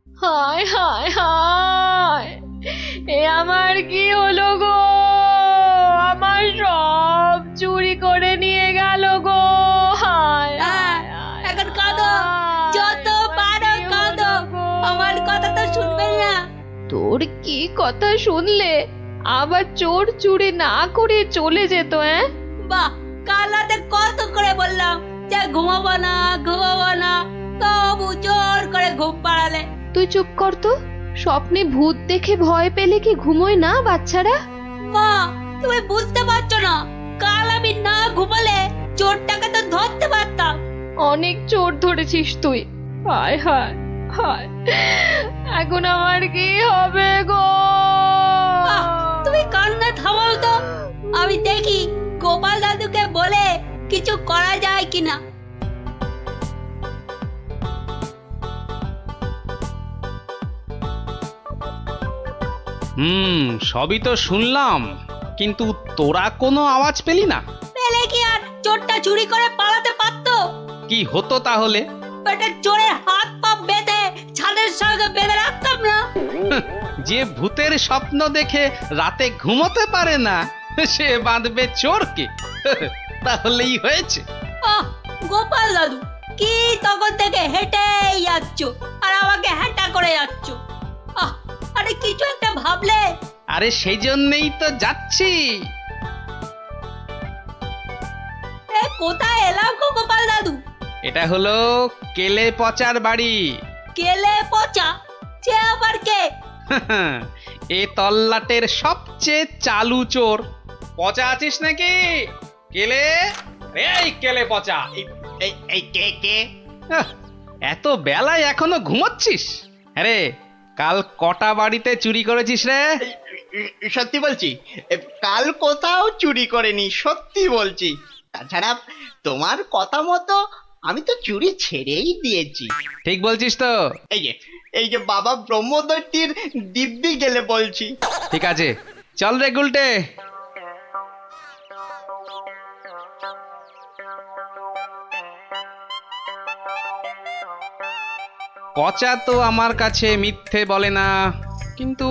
হায় হায় হায়, এ আমার কি হলো গো? আমার সব চুরি করে নিয়ে গেল গো। হায়, এখন কাঁদো, যত পারো কাঁদো, আমার কথা তো শুনবে না। তোর কি কথা শুনলে আবার চোর চুরি না করে চলে যেত? বাহ, কাল রাতে কত করে বললাম যে ঘুমাবো না, তবু জোর করে ঘুম পাড়ালে। তুই চুপ কর তো, স্বপ্নে ভূত দেখে ভয় পেলে কি ঘুমোয় না বাচ্চারা? মা, তুমি বুঝতে পারছো না, কাল আমি না ঘুমালে চোরটাকে তো ধরতে পারতাম। অনেক চোর ধরেছিস তুই। হায় হায় হায়, এখন আমার কি হবে গো? তুমি কান্না থামাও তো, আমি দেখি গোপাল দাদুকে বলে কিছু করা যায় কিনা। সবই তো শুনলাম, কিন্তু তোরা কোনো আওয়াজ পেলি না? পেলে কি আর চোরটা চুরি করে পালাতে পারতো? কি হতো তাহলে? বেটা চোরের হাত পা বেঁধে ছাদের সঙ্গে বেঁধে রাখতাম না। যে ভূতের স্বপ্ন দেখে রাতে ঘুমোতে পারে না, সে বাঁধবে চোরকে? তাহলেই হয়েছে। গোপাল দাদু, কি তখন থেকে হেঁটেই যাচ্ছ আর আমাকে হ্যাঁটা করে যাচ্ছ? আরে কিছু একটা ভাবলে। আরে সেই জন্যই তো যাচ্ছি। কোথায় এলাম গো গোপাল দাদু? এটা হলো কেলে পচার বাড়ি। কেলে পচা? সে আবার কে? এ তল্লাটের সবচেয়ে চালু চোর। পচা আছিস নাকি? কেলে, এই কেলে পচা, এই কে কে? এত বেলায় এখনো ঘুমাচ্ছিস? আরে কাল কটা বাড়িতে চুরি করেছিস রে? সত্যি বলছি, কাল কোথাও চুরি করেনি, সত্যি বলছি। তাছাড়া তোমার কথা মতো আমি তো চুরি ছেড়েই দিয়েছি। ঠিক বলছিস তো? এই যে বাবা ব্রহ্মদত্তির দিব্যি গেলে বলছি। ঠিক আছে, চল রে গুলটে। পচা তো আমার কাছে মিথ্যে বলে না, কিন্তু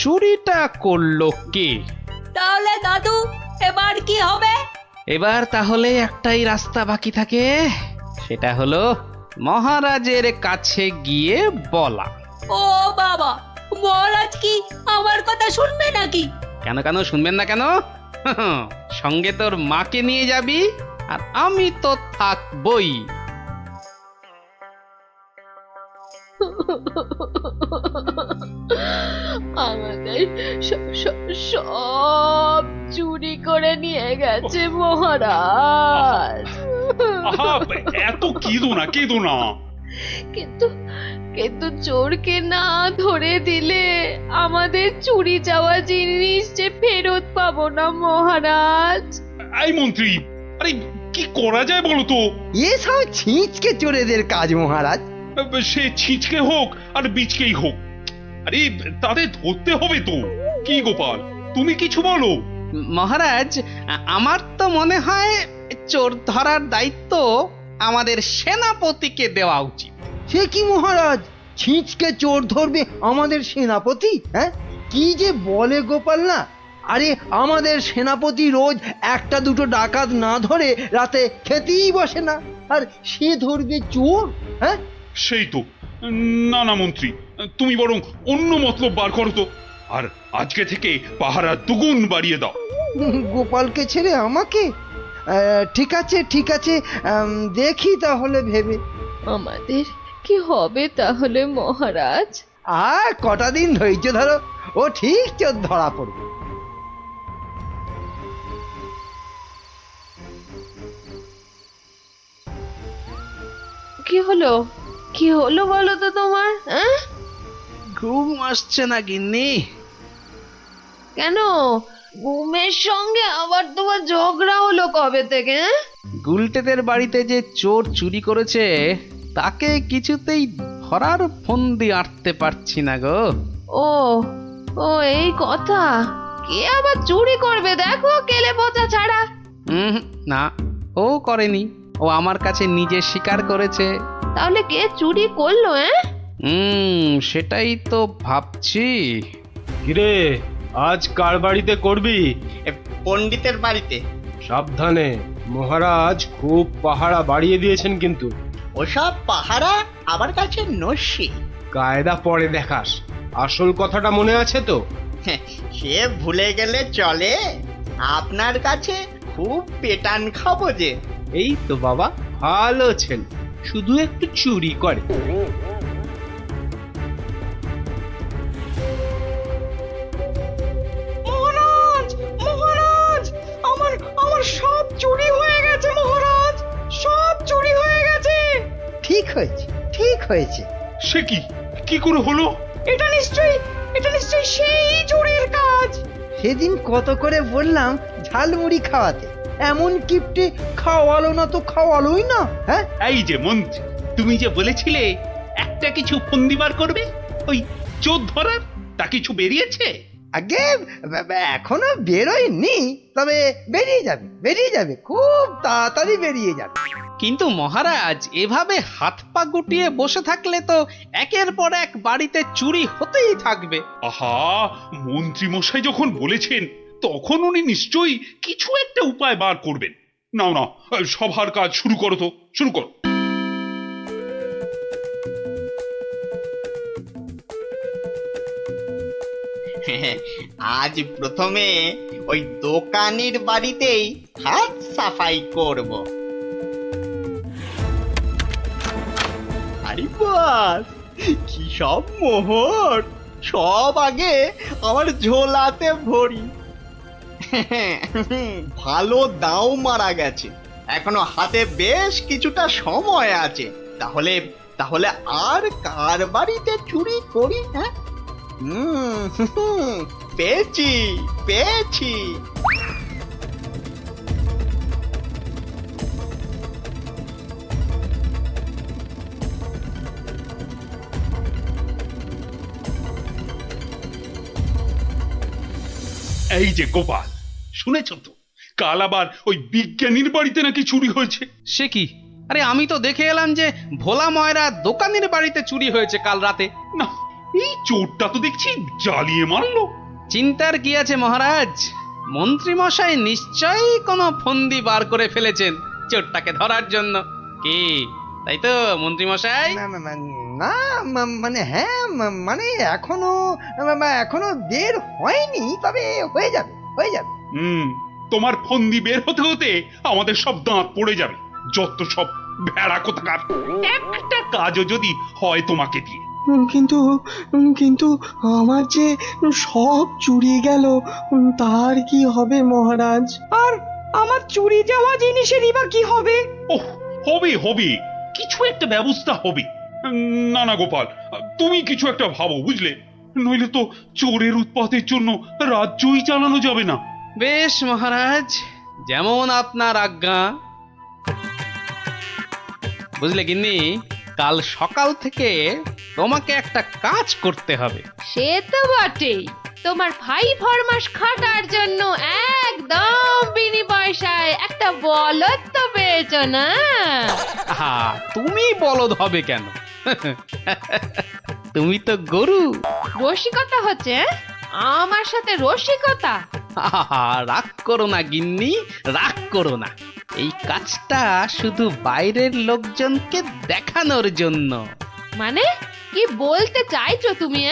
চুরিটা করলো কে? তাহলে দাদু এবার কি হবে? এবার তাহলে একটাই রাস্তা বাকি থাকে, সেটা হলো মহারাজের কাছে গিয়ে বলা। ও বাবা, মহারাজ কি আমার কথা শুনবে নাকি? কেন কেন শুনবেন না কেন? সঙ্গে তোর মাকে নিয়ে যাবি, আর আমি তো থাকবই। আমাদের সব চুরি করে নিয়ে গেছে মহারাজ। এত কেঁদো না। কিন্তু চোরকে না ধরে দিলে আমাদের চুরি যাওয়া জিনিস যে ফেরত পাবো না মহারাজ। এই মন্ত্রী, আরে কি করা যায় বলো তো? এসব ছিঁচকে চোরেদের কাজ মহারাজ। সে ছিঁচকে হোক আর বিচকেই হোক, আরে তাদের ধরতে হবে তো। কি গোপাল, তুমি কিছু বলো। মহারাজ, আমার তো মনে হয় চোর ধরার দায়িত্ব আমাদের সেনাপতিকে দেওয়া উচিত। সে কি মহারাজ, ছিঁচকে চোর ধরবে আমাদের সেনাপতি? হ্যাঁ, কি যে বলে গোপাল না। আরে আমাদের সেনাপতি রোজ একটা দুটো ডাকাত না ধরে রাতে খেতেই বসে না, আর সে ধরবে চোর? হ্যাঁ, সেই তো। না না মন্ত্রী, তুমি বরং অন্য মতলব বার করো তো, আর আজকে থেকে পাহারা দুগুণ বাড়িয়ে দাও। গোপালকে ছেড়ে আমাকে? ঠিক আছে ঠিক আছে, দেখি তাহলে ভেবে। আমাদের কি হবে তাহলে মহারাজ? আর কটা দিন ধৈর্য ধরো, ও ঠিক চোর ধরা পড়বে। কি হলো বলো তো তোমার? ঘুম আসছে না গিন্নি? কেন, ঘুমের সঙ্গে আবার তোমার ঝগড়া হলো কবে থেকে? গুলটেদের বাড়িতে যে চোর চুরি করেছে তাকে কিছুতেই ধরার ফন্দি আঁটতে পারছি না গো। ও এই কথা। কে আবার চুরি করবে দেখো কেলে পচা ছাড়া? না, ও করেনি, ও আমার কাছে নিজে স্বীকার করেছে। তাহলে কে চুরি করলো? সেটাই তো ভাবছি। কিরে, আজ কার বাড়িতে করবি? পণ্ডিতের বাড়িতে। সাবধানে, মহারাজ খুব পাহারা বাড়িয়ে দিয়েছেন কিন্তু। ওসব পাহারা আমার কাছে নস্যি। কায়দা পরে দেখাস, আসল কথাটা মনে আছে তো? সে ভুলে গেলে চলে? আপনার কাছে খুব পেটান খাবো যে। এই তো বাবা, ভালো ছেলে, শুধু একটু চুরি করে। হয়েছে, ঠিক হয়েছে। সে কি কি করে হলো? এটা নিশ্চয়ই সেই চোরের কাজ। সেদিন কত করে বললাম ঝালমুড়ি খাওয়াতে, এমন কিপটে খাওয়ালো না তো খাওয়ালোই না। হ্যাঁ, এই যে মন্ত্রী, তুমি যে বলেছিলে একটা কিছু ফন্দি বার করবে ওই চোর ধরার, তা কিছু বেরিয়েছে? আগে এখনো বেরোয়নি, তবে বেরিয়ে যাবে, খুব তাড়াতাড়ি বেরিয়ে যাবে। কিন্তু মহারাজ, এভাবে হাত পা গুটিয়ে বসে থাকলে তো একের পর এক বাড়িতে চুরি হতেই থাকবে। আহা, মন্ত্রী মশাই যখন বলেছেন তখন উনি নিশ্চয়ই কিছু একটা উপায় বার করবেন। নাও না, সভার কাজ শুরু করো তো, শুরু করো। আজ প্রথমে ওই দোকানির বাড়িতেই হাত সাফাই করব। আরে বাস, কি সব মোহর! সব আগে আমার ঝোলাতে ভরি। ভালো দাও মারা গেছে, এখনো হাতে বেশ কিছুটা সময় আছে। তাহলে তাহলে আর কার বাড়িতে চুরি করি? হ্যাঁ, পেয়েছি। এই যে গোপাল, শুনেছ তো কাল আবার ওই বিজ্ঞানীর বাড়িতে নাকি চুরি হয়েছে? সে কি? আরে আমি তো দেখে এলাম যে ভোলা ময়রা দোকানের বাড়িতে চুরি হয়েছে কাল রাতে। না, এই চোরটা তো দেখছি জ্বালিয়ে মারলো। চিন্তার কি আছে মহারাজ, মন্ত্রী মশাই নিশ্চয়ই কোনো ফন্দি বার করে ফেলেছেন চোরটাকে ধরার জন্য। কি তাই তো মন্ত্রী মশাই? না মানে হ্যাঁ, মানে এখনো বের হয়নি, তবে হয়ে যাবে। তোমার ফন্দি বের হতে হতে আমাদের সব দাঁত পড়ে যাবে। যত সব ভেড়া কোথাকার, একটা কাজও যদি হয় তোমাকে দিয়ে। কিন্তু আমার যে সব চুরি গেল, তার কি হবে মহারাজ? আর আমার চুরি যাওয়া জিনিসেরই বা কি হবে? ওহ, হবে, কিছু একটা ব্যবস্থা হবে। না না গোপাল, তুমি কিছু একটা ভাবো, বুঝলে? নইলে তো চোরের উৎপাতের জন্য রাজ্যই চালানো যাবে না। বেশ মহারাজ, যেমন আপনার আজ্ঞা। বুঝলে গিন্নি, কাল সকাল থেকে তোমাকে একটা কাজ করতে হবে। সে তো বটেই, তোমার ভাই ফরমাস খাটার জন্য একদম বিনি পয়সায় একটা বলদ তো পেয়েছ না? হ্যাঁ, তুমি বলদ হবে কেন? তুমি তো গরু। রসিকতা হচ্ছে? আমার সাথে রসিকতা? রাগ করো না গিন্নি, রাগ করো না। এই কাজটা শুধু বাইরের লোকজনকে দেখানোর জন্য। মানে কি বলতে চাইছো তুমি?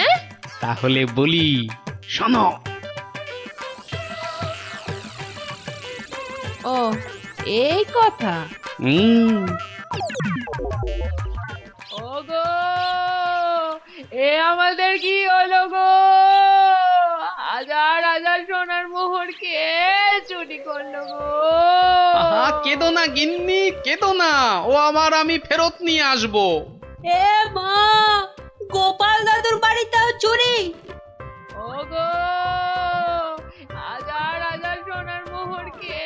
তাহলে বলি, শোনো। ও, এই কথা। ওগো, এ আমাদের কি হলো গো? হাজার হাজার সোনার মোহর কে চুরি করলো গো? কেদো না গিন্নি, কেদো না, ও আমি ফেরত নিয়ে আসবো। এ মা, গোপাল দাদুর বাড়িতেও চুরি? ওগো, হাজার হাজার সোনার মোহর কে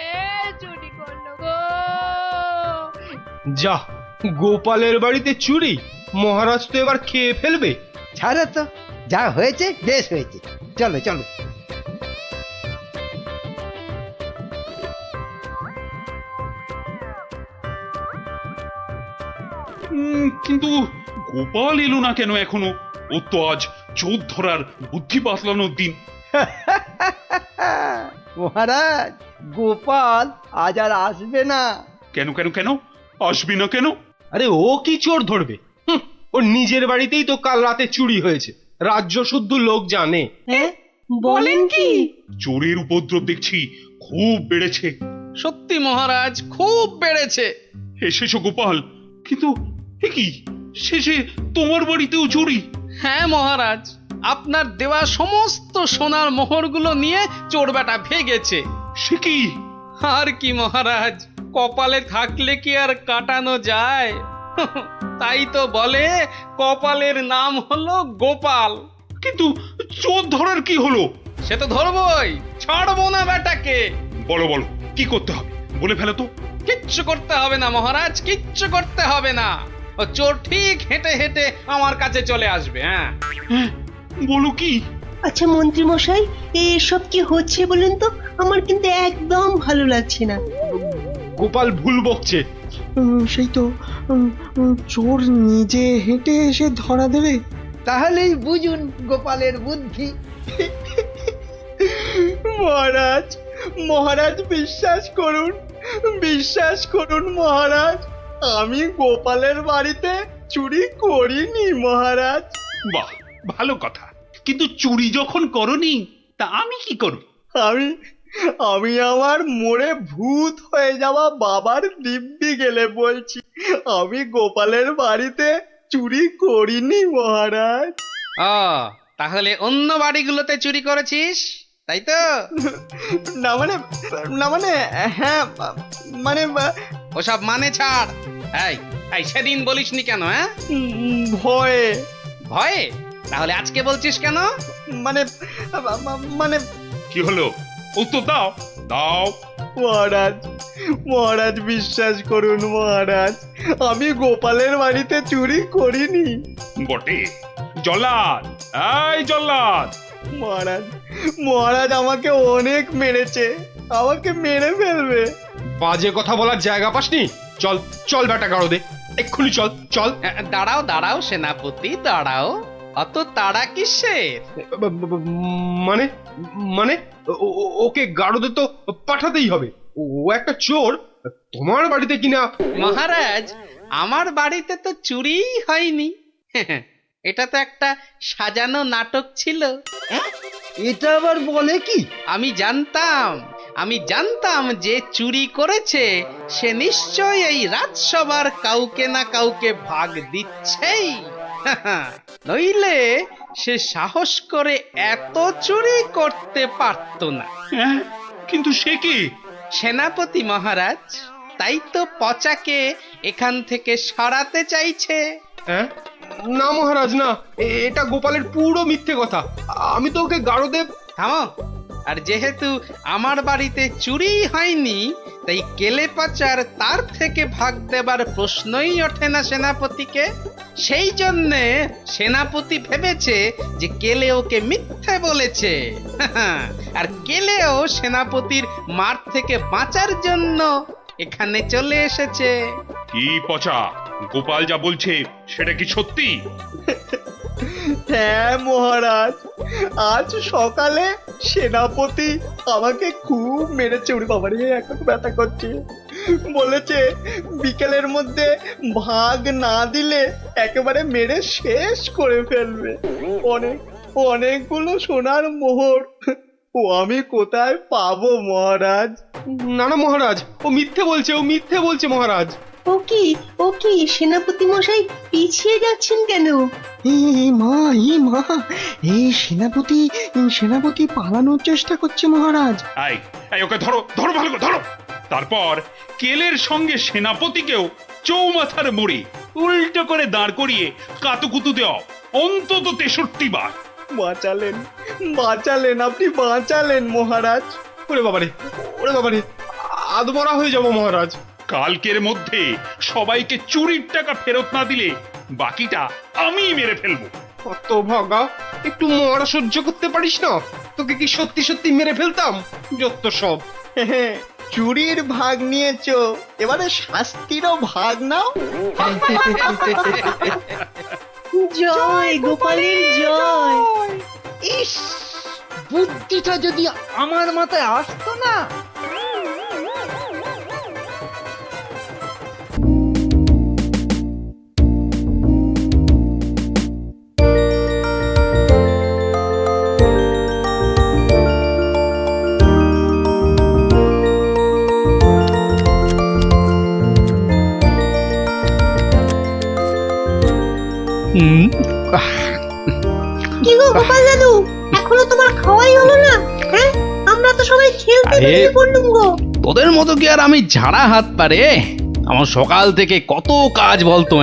চুরি করলো গো? যা, গোপালের বাড়িতে চুরি? মহারাজ তো এবার খেয়ে ফেলবে। ছাড়ো তো, যা হয়েছে বেশ হয়েছে, চলো। কিন্তু গোপাল এলো না কেন এখনো? ও তো আজ চোর ধরার বুদ্ধি পাতলানোর দিন। মহারাজ, গোপাল আজ আর আসবে না। কেন আসবে না কেন? আরে ও কি চোর ধরবে? ওর নিজের বাড়িতেই তো কাল রাতে চুরি হয়েছে, রাজ্য শুদ্ধ লোক জানে। বলেন কি? চোরের উপদ্রব দেখছি খুব বেড়েছে। সত্যি মহারাজ, খুব বেড়েছে। এসেছো গোপাল, কিন্তু কি শেষে তোমার বাড়িতেও চুরি? হ্যাঁ মহারাজ, আপনার দেওয়া সমস্ত সোনার মোহরগুলো নিয়ে চোর বেটা ভেগেছে। সে কি? আর কি মহারাজ, কপালে থাকলে কি আর কাটানো যায়? তাই তো বলে কপালের নাম হলো গোপাল। কিন্তু চোর ধরার কি হলো? সে তো ধরবই, ছাড়বো না বেটাকে। বলো বলো, কি করতে হবে বলে ফেলো তো। কিচ্ছু করতে হবে না মহারাজ, কিচ্ছু করতে হবে না। ও চোর ঠিক হেঁটে হেঁটে আমার কাছে চলে আসবে। হ্যাঁ, বলো কি? আচ্ছা মন্ত্রী মশাই, এসব কি হচ্ছে বলুন তো? আমার কিন্তু একদম ভালো লাগছে না। গোপাল ভুল বকছে। সেই তো চোর নিজে হেঁটে এসে ধরা দেবে। তাহলেই বুঝুন গোপালের বুদ্ধি। মহারাজ, মহারাজ বিশ্বাস করুন, বিশ্বাস করুন মহারাজ, আমি গোপালের বাড়িতে চুরি করিনি মহারাজ। বাহ, ভালো কথা। কিন্তু চুরি যখন করনি, তা আমি কি করব? আমি আমি আমার মোড়ে ভূত হয়ে যাওয়া বাবার দিব্যি গেলে বলছি, আমি গোপালের বাড়িতে চুরি করিনি মহারাজ। ও তাহলে অন্য বাড়িগুলোতে চুরি করেছিস, তাই তো? না মানে, না মানে, হ্যাঁ মানে, ওসব মানে ছাড়। এই এই সেদিন বলিসনি কেন? হ্যাঁ, ভয়ে। ভয়ে? তাহলে আজকে বলছিস কেন? মানে মানে কি হলো? উত্তর দাও, দাও। মহারাজ, মহারাজ বিশ্বাস করুন মহারাজ, আমি গোপালের বাড়িতে চুরি করিনি। বটে? জল্লাদ, এই জল্লাদ! মহারাজ, মহারাজ আমাকে অনেক মেরেছে, আমাকে মেরে ফেলবে। বাজে কথা বলার জায়গা পাসনি? চল চল বেটা গাড়ো দে, এক্ষুনি চল চল। দাঁড়াও দাঁড়াও সেনাপতি, দাঁড়াও। অত তাড়া কিসের? মানে মানে ওকে গাড়োদে তো পাঠাতেই হবে। ও একটা চোর, তোমার বাড়িতে কিনা। মহারাজ, আমার বাড়িতে তো চুরি হয়নি। এটা তো একটা সাজানো নাটক ছিল। এটা আবার বলে কি? আমি জানতাম যে চুরি করেছে সে নিশ্চয়ই এই রাজসভার কাউকে না কাউকে ভাগ দিচ্ছেই। নইলে সে সাহস করে এত চুরি করতে পারত না। কিন্তু সে কি? সেনাপতি মহারাজ, তাই তো পচাকে এখান থেকে সরাতে চাইছে। হ্যাঁ? না মহারাজ না, এটা গোপালের পুরো মিথ্যে কথা। আমি তো ওকে গাড়োদেব। থামো। আর যেহেতু আমার বাড়িতে চুরি হয়নি, তাই কেলে পাচার তার থেকে ভাগ দেবার প্রশ্নই ওঠে না সেনাপতিকে। সেই জন্যে সেনাপতি ভেবেছে যে কেলে ওকে মিথ্যে বলেছে। আর কেলেও সেনাপতির মার থেকে বাঁচার জন্য এখানে চলে এসেছে। কি পচা, গোপাল যা বলছে সেটা কি সত্যি? হ্যাঁ মহারাজ, আজ সকালে সেনাপতি আমাকে খুব মেরেছে। ওরে বাবারে, এখন ব্যথা করছে। বলেছে বিকেলের মধ্যে ভাগ না দিলে একেবারে মেরে শেষ করে ফেলবে। অনেকগুলো সোনার মোহর ও আমি কোথায় পাবো মহারাজ? না না মহারাজ, ও মিথ্যে বলছে মহারাজ। ও কি সেনাপতি মশাই পিছিয়ে যাচ্ছেন কেন? মা এই সেনাপতি পালানোর চেষ্টা করছে মহারাজ। এই ওকে ধরো, ধরো, ভালো করে ধরো। তারপর কেলের সঙ্গে সেনাপতিকেও চৌমাথার মোড়ে উল্টো করে দাঁড় করিয়ে কাতুকুতু দেওয়া অন্তত 63 বার। বাঁচালেন আপনি, বাঁচালেন মহারাজ। ওরে বাবারে, আদমরা হয়ে যাবো মহারাজ। কালকের মধ্যে সবাইকে চুরির টাকা ফেরত না দিলে বাকিটা আমি মেরে ফেলবো। কত ভাগা, একটু মরা সহ্য করতে পারিস না? তোকে কি সত্যি সত্যি মেরে ফেলতাম? যত সব। চুরির ভাগ নিয়েছো, এবারে শাস্তিরও ভাগ নাও। জয় গোপালের জয়। ইস, বুদ্ধিটা যদি আমার মাথায় আসতো না। কি গো গোপাল দাদু, এখনো তোমার খাওয়াই হলো না? হ্যাঁ, আমরা তো সবাই খেলতে বেরিয়ে পড়লুম গো। তোদের মতো কি আর আমি ঝাড়া হাত পারে? আমার সকাল থেকে কত কাজ বলতো,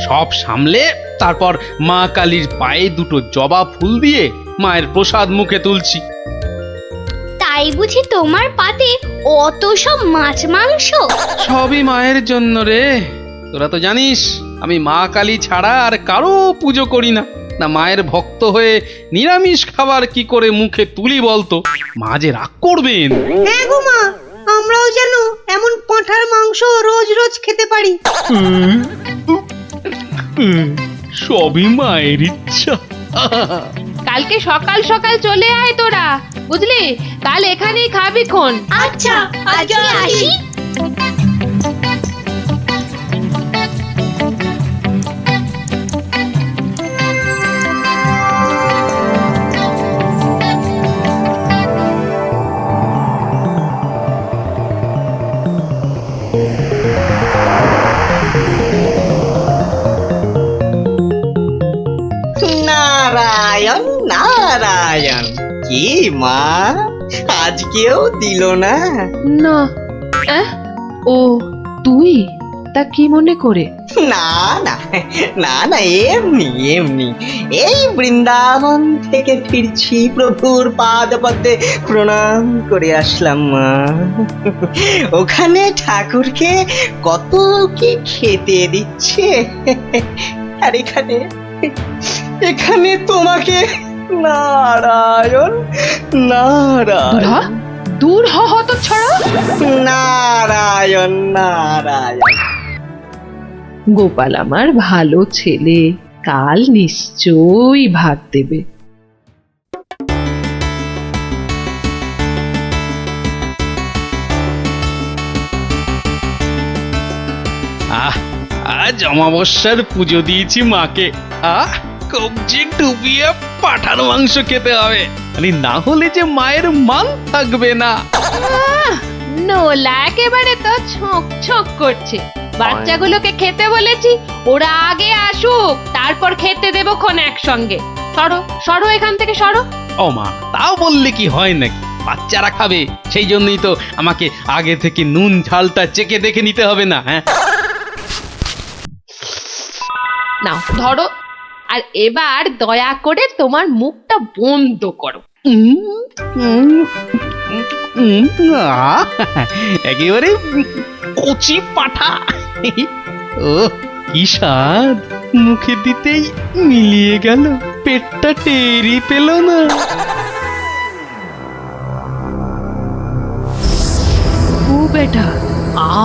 সব সামলে তারপর মা কালীর পায়ে দুটো জবা ফুল দিয়ে মায়ের প্রসাদ মুখে তুলছি। তাই বুঝি তোমার পাতে অত সব মাছ মাংস? সবই মায়ের জন্য রে। তোরা তো জানিস আমি মা কালী ছাড়া আর কারো পুজো করি না। না মায়ের ভক্ত হয়ে নিরামিষ খাবার কি করে মুখে তুলি বলতো? মা যে রাগ করবেন। হ্যাঁ গো মা, আমরাও যেন এমন পাঁঠার মাংস রোজ রোজ খেতে পারি। সবই মায়ের ইচ্ছা। কালকে সকাল সকাল চলে আয় তোরা, বুঝলি? কাল এখানেই খাবি খন। আচ্ছা, আজকে আসি। নারায়ণ নারায়ণ, কি মা আজকেও দিল না? না। ও তুই? তা কি মনে করে? না না না না, এমনি এমনি, এই বৃন্দাবন থেকে ফিরছি, প্রভুর পাদ পদ্মে প্রণাম করে আসলাম মা। ওখানে ঠাকুরকে কত কি খেতে দিচ্ছে, আর এখানে এখানে তোমাকে নারায়ণ নারায়ণ। দূর হত ছড়া। নারায়ণ নারায়ণ। গোপাল আমার ভালো ছেলে, কাল নিশ্চয়ই ভাত দেবে। আজ অমাবস্যার পুজো দিয়েছি মাকে। কবজি ডুবিয়ে পাঠার মাংস খেতে হবে, না হলে যে মায়ের মান থাকবে না। নোলা একেবারে তো ছক ছক করছে। বাচ্চাগুলোকে খেতে বলেছি, ওরা আগে আসুক, তারপর খেতে দেবো খন একসঙ্গে। সরো সরো এখান থেকে সরো। ও মা, তাও বললে কি হয় নাকি? বাচ্চারা খাবে, সেই জন্যই তো আমাকে আগে থেকে নুন ঝালটা চেকে দেখে নিতে হবে না? নাও ধরো, আর এবার দয়া করে তোমার মুখটা বন্ধ করো। একেবারে কচি পাঠা। ও কি স্বাদ, মুখে দিতেই মিলিয়ে গেল, পেটটা টেরি পেল না। ও বেটা,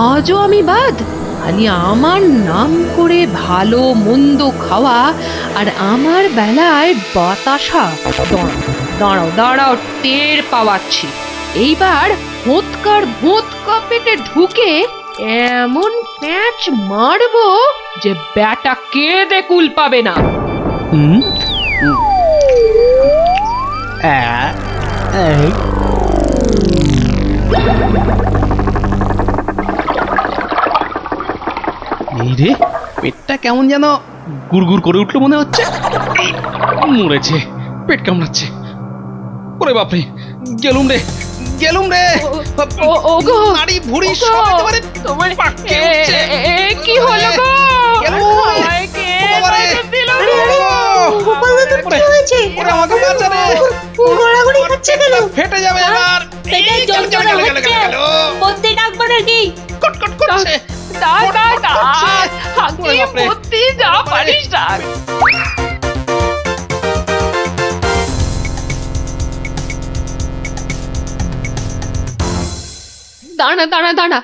আজও আমি বাদ? খালি আমার নাম করে ভালো মন্দ খাওয়া, আর আমার বেলায় বাতাসা। দাঁড়াও দাঁড়াও, টের পাওয়াচ্ছি। এইবার ভোঁতকা পেটে ঢুকে এমন প্যাঁচ মারবো যে ব্যাটা কেঁদে কুল পাবে না। এই রে, পেটটা কেমন যেন গুড়গুড় করে উঠলো মনে হচ্ছে। মরেছে, পেট কামড়াচ্ছে। ওরে বাপরে, গেলুম রে গেলুম রে। ওগো নাড়ি ভুঁড়ি সব একেবারে তোমার পাকে উঠছে। কি হলো গো? গোপাল দাদুর কি হয়েছে? আমাকে বাঁচা রে, গড়াগড়ি খাচ্ছে কেন? ফেটে যাবে এবার। পেটে যন্ত্রণা হচ্ছে, বদ্যি ডাকবো নাকি? কটকট করছে। যা পারিস ডাক। দাঁড়া দাঁড়া দাঁড়া,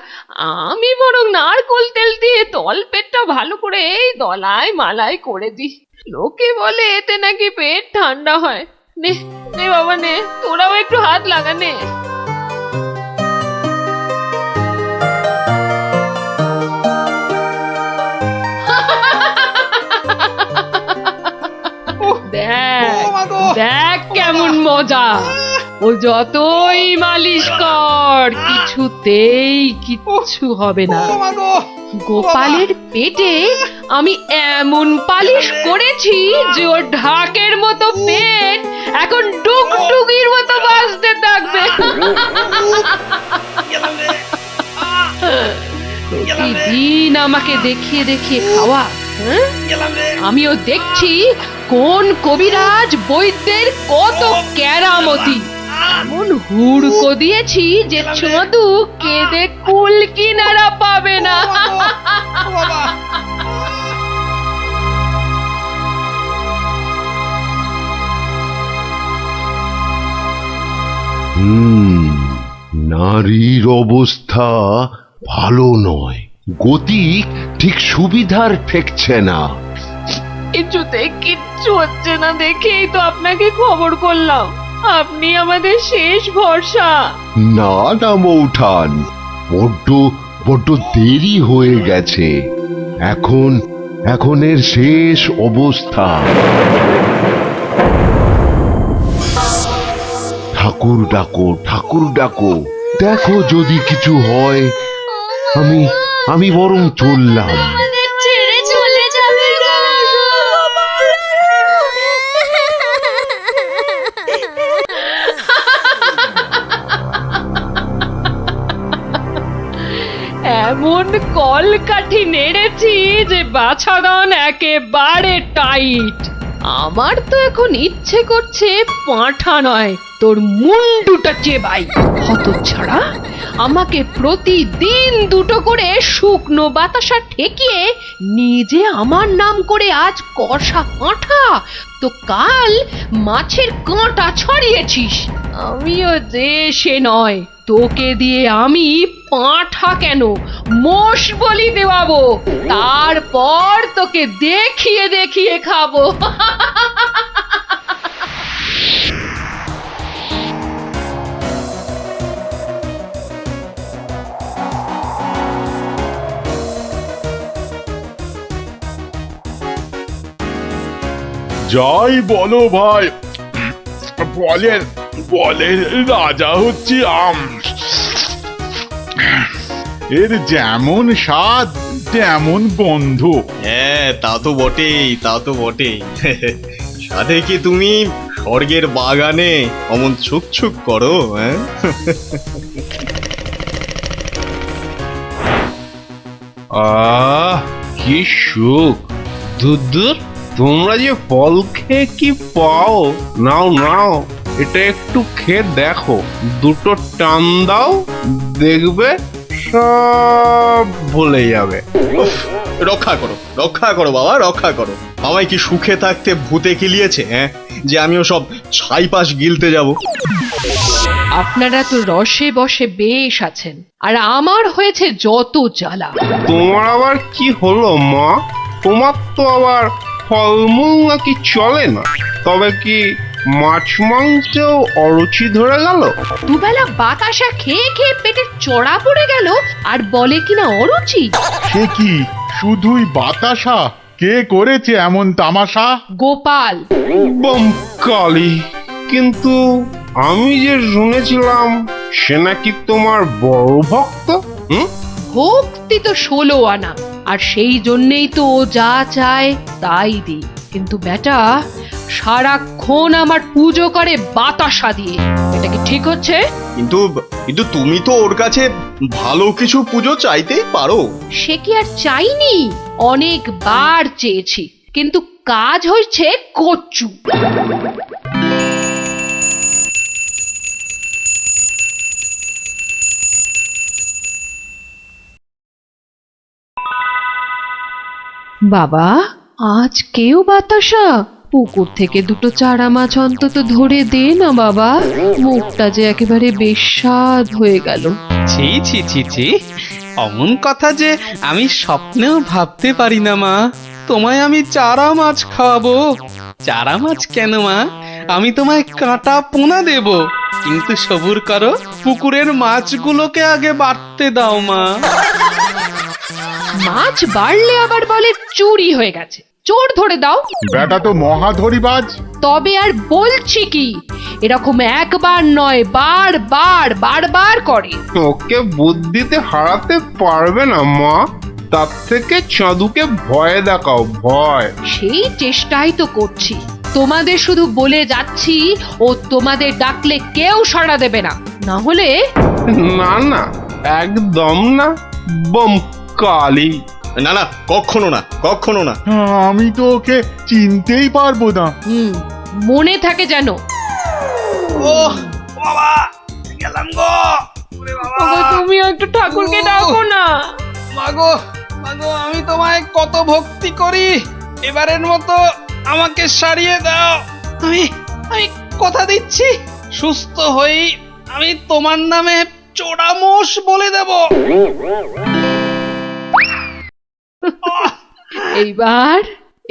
আমি বরং নারকোল তেল দিয়ে তল পেটটা ভালো করে এই দলাই মালাই করে দিই। লোকে বলে এতে নাকি পেট ঠান্ডা হয়। নে নে বাবা নে, তোরাও একটু হাত লাগা নে। দেখ কেমন মজা। ও যতই মালিশ কর, কিছুতেই কিচ্ছু হবে না। গোপালের পেটে আমি এমন পালিশ করেছি যে ওর ঢাকের মতো পেট এখন ডুগডুগির মতো বাজতে থাকবে। প্রতিদিন আমাকে দেখিয়ে দেখিয়ে খাওয়া, হ্যাঁ? আমিও দেখছি কোন কবিরাজ বৈদ্যের কত কেরামতি। এমন হুড়কো দিয়েছি যে ছুঁদু কেঁদে কুল কিনারা পাবে না। নারীর অবস্থা ভালো নয়, গতি ঠিক সুবিধার ঠেকছে না। কিছুতে কিচ্ছু হচ্ছে না দেখেই তো আপনাকে খবর করলাম। আপনি আমাদের শেষ ভরসা। না না মৌঠান, বড্ড দেরি হয়ে গেছে। এখন এর শেষ অবস্থা। ঠাকুর ডাকো, দেখো যদি কিছু হয়। আমি বরং চললাম। ছেড়ে চলে যাবে গো। এমন কলকাঠি নেড়েছি যে বাছাধন একেবারে টাইট। আমার তো এখন ইচ্ছে করছে পাঁঠা নয়, তোর মুন্ডুটা চেবাই। হতচ্ছাড়া, আমাকে প্রতিদিন দুটো করে শুকনো বাতাসা ঠেকিয়ে নিজে আমার নাম করে আজ কষা পাঁঠা, তো কাল মাছের কাঁটা ছড়িয়েছিস। আমিও যে সে নয়, তোকে দিয়ে আমি পাঁঠা কেন মোষ বলি দেওয়াবো, তারপর তোকে দেখিয়ে দেখিয়ে খাবো। যাই বলো ভাই, বলের রাজা হচ্ছে আম। এর যেমন স্বাদ তেমন গন্ধ। হ্যাঁ, তা তো বটেই। সাথে কি তুমি স্বর্গের বাগানে অমন ছুক করো? হ্যাঁ, কি সুখ! দূর, তোমরা যে ফল খেয়ে কি পাও। নাও, এটা একটু খেয়ে দেখো, দুটো টান দাও, দেখবে সব ভুলে যাবে। রক্ষা করো বাবা, রক্ষা করো। আমায় কি সুখে থাকতে ভূতে কিলিয়েছে? হ্যাঁ, যে আমিও সব ছাইপাশ গিলতে যাব। আপনারা তো রসে বসে বেশ আছেন, আর আমার হয়েছে যত জ্বালা। তোমার আবার কি হলো মা? তোমার তো আবার ফলমূল নাকি চলে না, তবে কি মাছ মাংসেও অরুচি ধরে গেল? দুবেলা বাতাসা খেয়ে খেয়ে পেটে চড়া পড়ে গেল, আর বলে কিনা অরুচি। সে কি শুধুই বাতাসা? কে করেছে এমন তামাশা? গোপাল। কালী, কিন্তু আমি যে শুনেছিলাম সে নাকি তোমার বড় ভক্ত। ভক্তি তো 16 আনা, আর সেই জন্যেই তো ও যা চায় তাই দিই। কিন্তু বেটা সারাক্ষণ আমার পুজো করে বাতাসা দিয়ে। এটা কি ঠিক হচ্ছে? কিন্তু তুমি তো ওর কাছে ভালো কিছু পুজো চাইতেই পারো। সে কি আর চাইনি? অনেকবার চেয়েছি, কিন্তু কাজ হচ্ছে কচ্ছু। বাবা, আজ কেউ বাতাসা? পুকুর থেকে দুটো চারা মাছ অন্তত ধরে দে না বাবা, মুখটা যে একেবারে বেস্বাদ হয়ে গেল। ছি, অমন কথা যে আমি স্বপ্নেও ভাবতে পারি না মা। তোমায় আমি চারা মাছ খাওয়াবো। চারা মাছ কেন মা, আমি তোমায় কাঁটা পোনা দেব। কিন্তু সবুর করো, পুকুরের মাছগুলোকে আগে বাড়তে দাও মা। মাছ বাড়লে আবার বলে চুরি হয়ে গেছে। চোর ধরে দাও। বেটা তো মহাধরিবাজ। তবে আর বলছি কি, এরকম একবার নয়, বারবার করে। ওকে বুদ্ধিতে হারাতে পারবে না মা। তার থেকে চাঁদুকে ভয় দেখাও, ভয়। সেই চেষ্টাই তো করছি। তোমাদের শুধু বলে যাচ্ছি, ও তোমাদের ডাকলে কেউ সাড়া দেবে না। না হলে না, একদম না। কালি। না না, কখনো না, কখনো না। আমি তো ওকে চিনতেই পারবো না। মনে থাকে যেন। ওহ বাবা, গেলাম গো। ওরে বাবা, ওগো, তুমি একটু ঠাকুরকে ডাকো না। মাগো মাগো, আমি তোমায় কত ভক্তি করি, এবারের মতো আমাকে সারিয়ে দাও। আমি আমি কথা দিচ্ছি, সুস্থ হই আমি তোমার নামে চোরামোষ বলে দেব।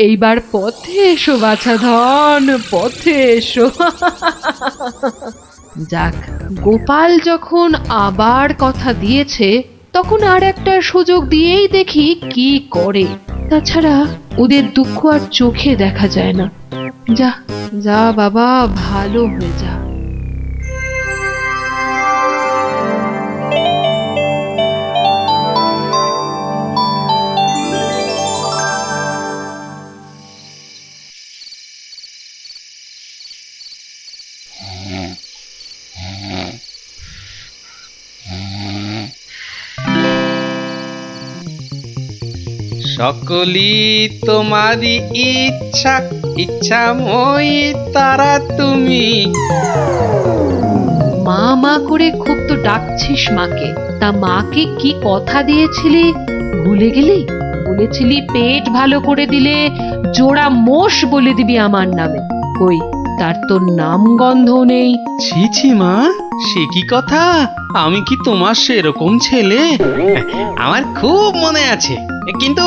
এইবার পথে এসো বাছা ধন, পথে এসো। যাক, গোপাল যখন আবার কথা দিয়েছে তখন আর একটা সুযোগ দিয়েই দেখি কি করে। তাছাড়া ওদের দুঃখ আর চোখে দেখা যায় না। যা যা বাবা, ভালো হয়ে যা। সকলি তোমারই ইচ্ছা, ইচ্ছাময়ী তারা তুমি। মা মা করে খুব তো ডাকছিস মাকে, তা মাকে কি কথা দিয়েছিলি ভুলে গেলি? বলেছিলি পেট ভালো করে দিলে জোড়া মোষ বলে দিবি আমার নামে। কই, তার তো নাম গন্ধ নেই। ছি ছি মা, সে কি কথা? আমি কি তোমার সেরকম ছেলে? আমার খুব মনে আছে, কিন্তু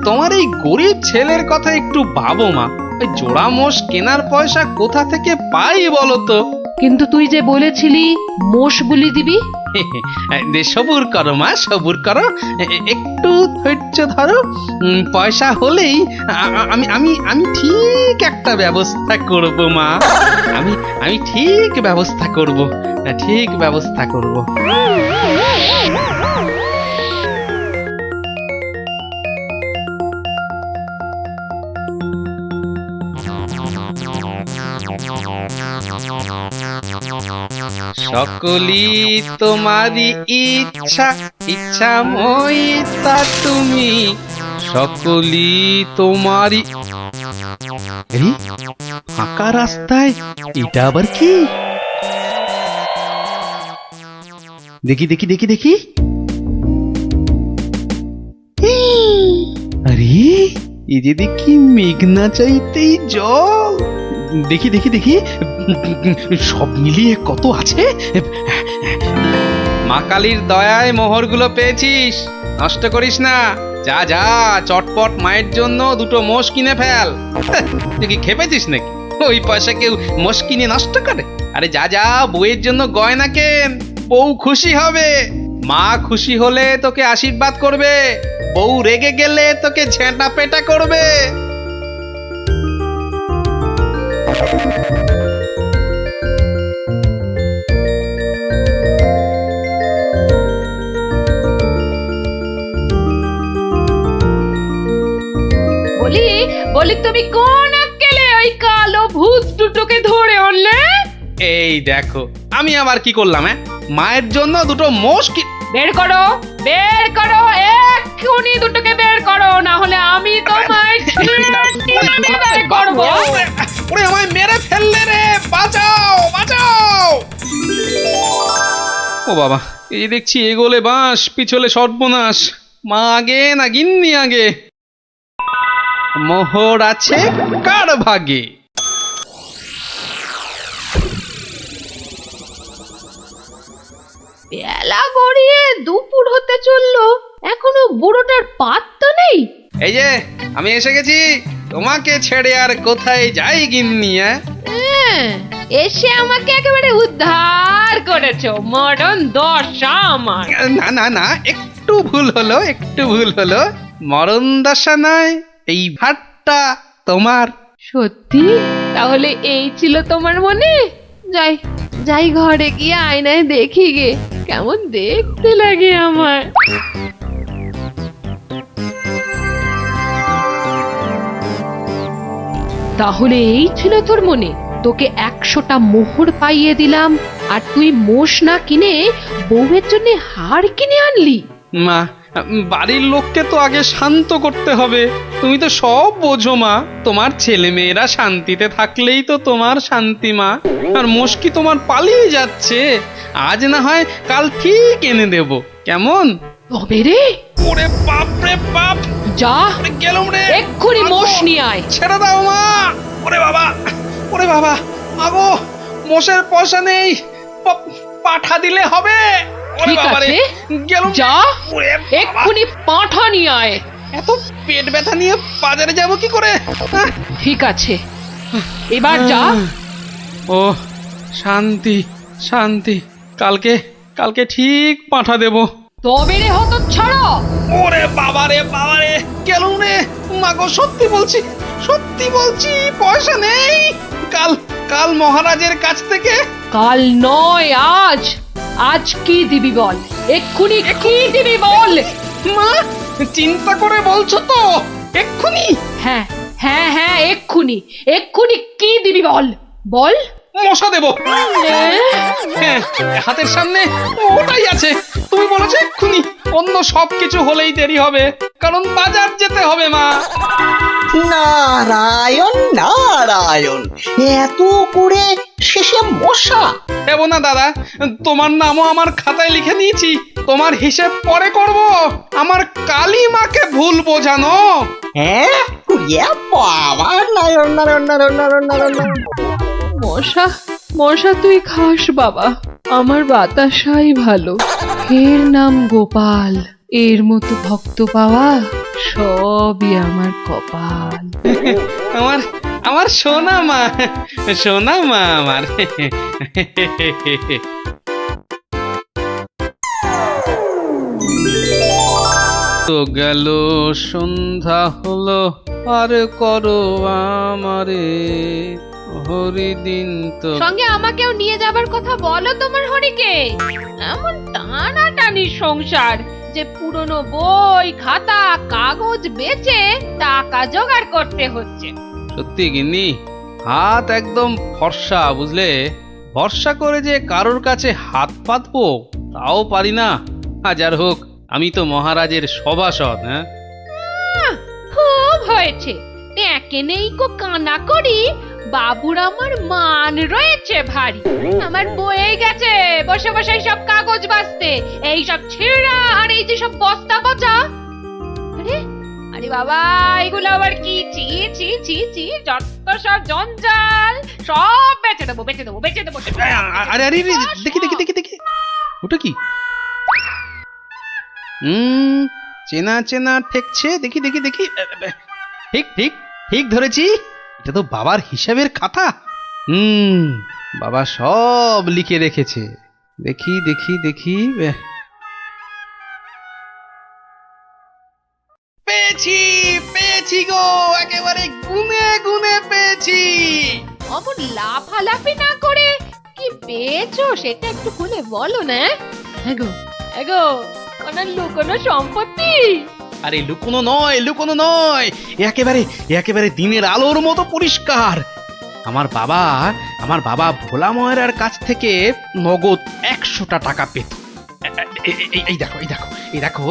তোমার এই গরিব ছেলের কথা একটু ভাবো মা। ওই জোড়া মোষ কেনার পয়সা কোথা থেকে পাই বলো তো? কিন্তু তুই যে বলেছিলি মোষ বলি দিবি। সবুর করো মা, সবুর করো, একটু ধৈর্য ধরো। পয়সা হলেই আমি আমি আমি ঠিক একটা ব্যবস্থা করব মা। আমি ঠিক ব্যবস্থা করব, ঠিক ব্যবস্থা করব। সকলি তোমারই ইচ্ছা, ইচ্ছাময়ী তা তুমি। সকলি তোমারই। ফাঁকা রাস্তায় এটা আবার কি? দেখি দেখি দেখি দেখি। আরে, এই যে দেখি মেঘনা চাইতেই জল। দেখি দেখি দেখি, সব মিলিয়ে কত আছে। মা কালীর দয়ায় মোহরগুলো পেয়েছিস, নষ্ট করিস না। যা যা, চটপট মায়ের জন্য দুটো মোষ কিনে ফেল। তুই কি খেপেছিস নাকি? ওই পয়সা কেউ মোষ কিনে নষ্ট করে? আরে যা যা, বউয়ের জন্য গয়না কেন, বউ খুশি হবে। মা খুশি হলে তোকে আশীর্বাদ করবে, বউ রেগে গেলে তোকে ঝেঁটা পেটা করবে। বলি তুমি কোন আক্কেলে ওই কালো ভূত দুটোকে ধরে আনলে? এই দেখো, আমি আবার কি করলাম? মায়ের জন্য দুটো মোষ কি। বের করো, বের করো, এক্ষুনি দুটোকে বের করো, না হলে আমি তোমায় বের করবো। ওরে, আমায় মেরে ফেললে রে, বাঁচাও বাঁচাও। ও বাবা, এই দেখছি এগোলে বাঁশ, পিছলে সর্বনাশ। মা আগে না গিন্নি আগে? মোহর আছে কার ভাগে? বেলা গড়িয়ে দুপুর হতে চললো, এখনো বুড়োটার পাত্তা নেই। এই যে আমি এসে গেছি, তোমাকে ছেড়ে আর কোথায় যাই গিন্নি? এসে আমাকে একেবারে উদ্ধার করেছো, মরণ দশা আমার। না না না, একটু ভুল হলো, একটু ভুল হলো। মরণ দশা নয়, এই ভাতটা তোমার। সত্যি? তাহলে এই ছিল তোমার মনে? যাই যাই, ঘরে গিয়ে আয়নায় দেখি গে কেমন দেখতে লাগে আমার। তাহলে এই ছিল তোর মনে? তোকে 100টা মোহর পাইয়ে দিলাম আর তুই মোষ না কিনে বউয়ের জন্য হার কিনে আনলি? মা, বাড়ির লোককে তো আগে শান্ত করতে হবে। তুমি তো সব বোঝো মা, তোমার ছেলে মেয়েরা শান্তিতে থাকলেই তো তোমার শান্তি মা। আর মুশকি তোমার পালিয়ে যাচ্ছে, আজ না হয় কাল ঠিক এনে দেব, কেমন? তবে রে, ওরে বাপ রে বাপ, যা গেলুম রে, এক্ষুনি মোষ নিয়ে আয়। ছেড়ে দাও মা। ওরে বাবা, ওরে বাবা, আগো মোষের পয়সা নেই, পাঠা দিলে হবে। ওরে ঠিক বাবা রে, আছে, গেলুম। যা ওরে বাবা, এক্ষুনি পাঁঠা নিয়ে আয়। এত পেট ব্যথা নিয়ে বাজারে যাব কি করে? ঠিক আছে, এবার যা। ও শান্তি শান্তি, কালকে কালকে ঠিক পাঠা দেব। তবে রে হতচ্ছাড়া। ওরে বাবা রে বাবা রে, গেলুম রে। মাগো সত্যি বলছি, সত্যি বলছি, পয়সা নেই। কাল কাল মহারাজের কাছ থেকে। কাল নয়, আজ। আজ কি দিবি বল, এক্ষুনি কি দিবি বল। মা, চিন্তা করে বলছো তো? এক্ষুনি? হ্যাঁ হ্যাঁ হ্যাঁ, এক্ষুনি এক্ষুনি কি দিবি বল, বল। মশা দেব। হ্যাঁ, হাতের সামনে ওটাই আছে। তুমি বলেছো এক্ষুনি, অন্য সবকিছু হলেই দেরি হবে, কারণ বাজার যেতে হবে মা। নারায়ণ নারায়ণ, এত করে শেষে মশা। দেব না দাদা, তোমার নামও আমার খাতায় লিখে নিয়েছি। তোমার হিসেব পরে করব, আমার কালী মাকে ভুল বোঝানো। হ্যাঁ, বাবা, নারায়ণ নারায়ণ নারায়ণ নারায়ণ নারায়ণ। মশা মশা তুই খাস বাবা, আমার বাতাসাই ভালো। এর নাম গোপাল, এর মতো ভক্ত পাওয়া সবই আমার কপাল। আমার আমার সোনা মা, সোনা মা আমার। তো গেল সন্ধ্যা হলো, আর করো আমারে হরিদিন। তো সঙ্গে আমাকেও নিয়ে যাবার কথা বলো তোমার হরিকে। এমন টানাটানি সংসার যে পুরনো বই খাতা কাগজ বেচে টাকা জোগাড় করতে হচ্ছে। সত্যি গিন্নি, হাত একদম ফর্সা, বুঝলে? ভরসা করে যে কারোর কাছে হাত পাতবো তাও পারি না। হাজার হোক, আমি তো মহারাজের সভাসদ। হ্যাঁ, খুব হয়েছে, একে নেই কো কানা করি। বাবুর আমার মান রয়েছে ভারী। আমার বয়ে গেছে বসে বসে সব কাগজ বাঁচতে, এই সব ছেঁড়া আর এই যে সব বস্তা পচা। আরে আরে বাবা, এগুলো আবার কি? চি চি চি চি, যত সব জঞ্জাল, সব বেচে দেবো বেচে দেবো বেচে দেবো। আরে আরে, দেখি দেখি দেখি দেখি, ওটা কি? চেনা চেনা ঠেকছে, দেখি দেখি দেখি। ঠিক ঠিক ঠিক ধরেছি, এটা তো বাবার হিসাবের খাতা। বাবা সব লিখে রেখেছে। দেখি দেখি দেখি, পেয়েছি পেয়েছি গো, একেবারে গুনে গুনে পেয়েছি। অমন লাফালাফি না করে কি পেয়েছো সেটা একটু খুলে বলো না। এগো এগো, কোনো লুকোনো সম্পত্তি? আরে লুকোনো নয়, লুকোনো নয়, একেবারে একেবারে দিনের আলোর মতো পরিষ্কার। আমার বাবা ভোলা ময়রার কাছ থেকে নগদ 100টা টাকা পেত। এই দেখো এই দেখো এই দেখো,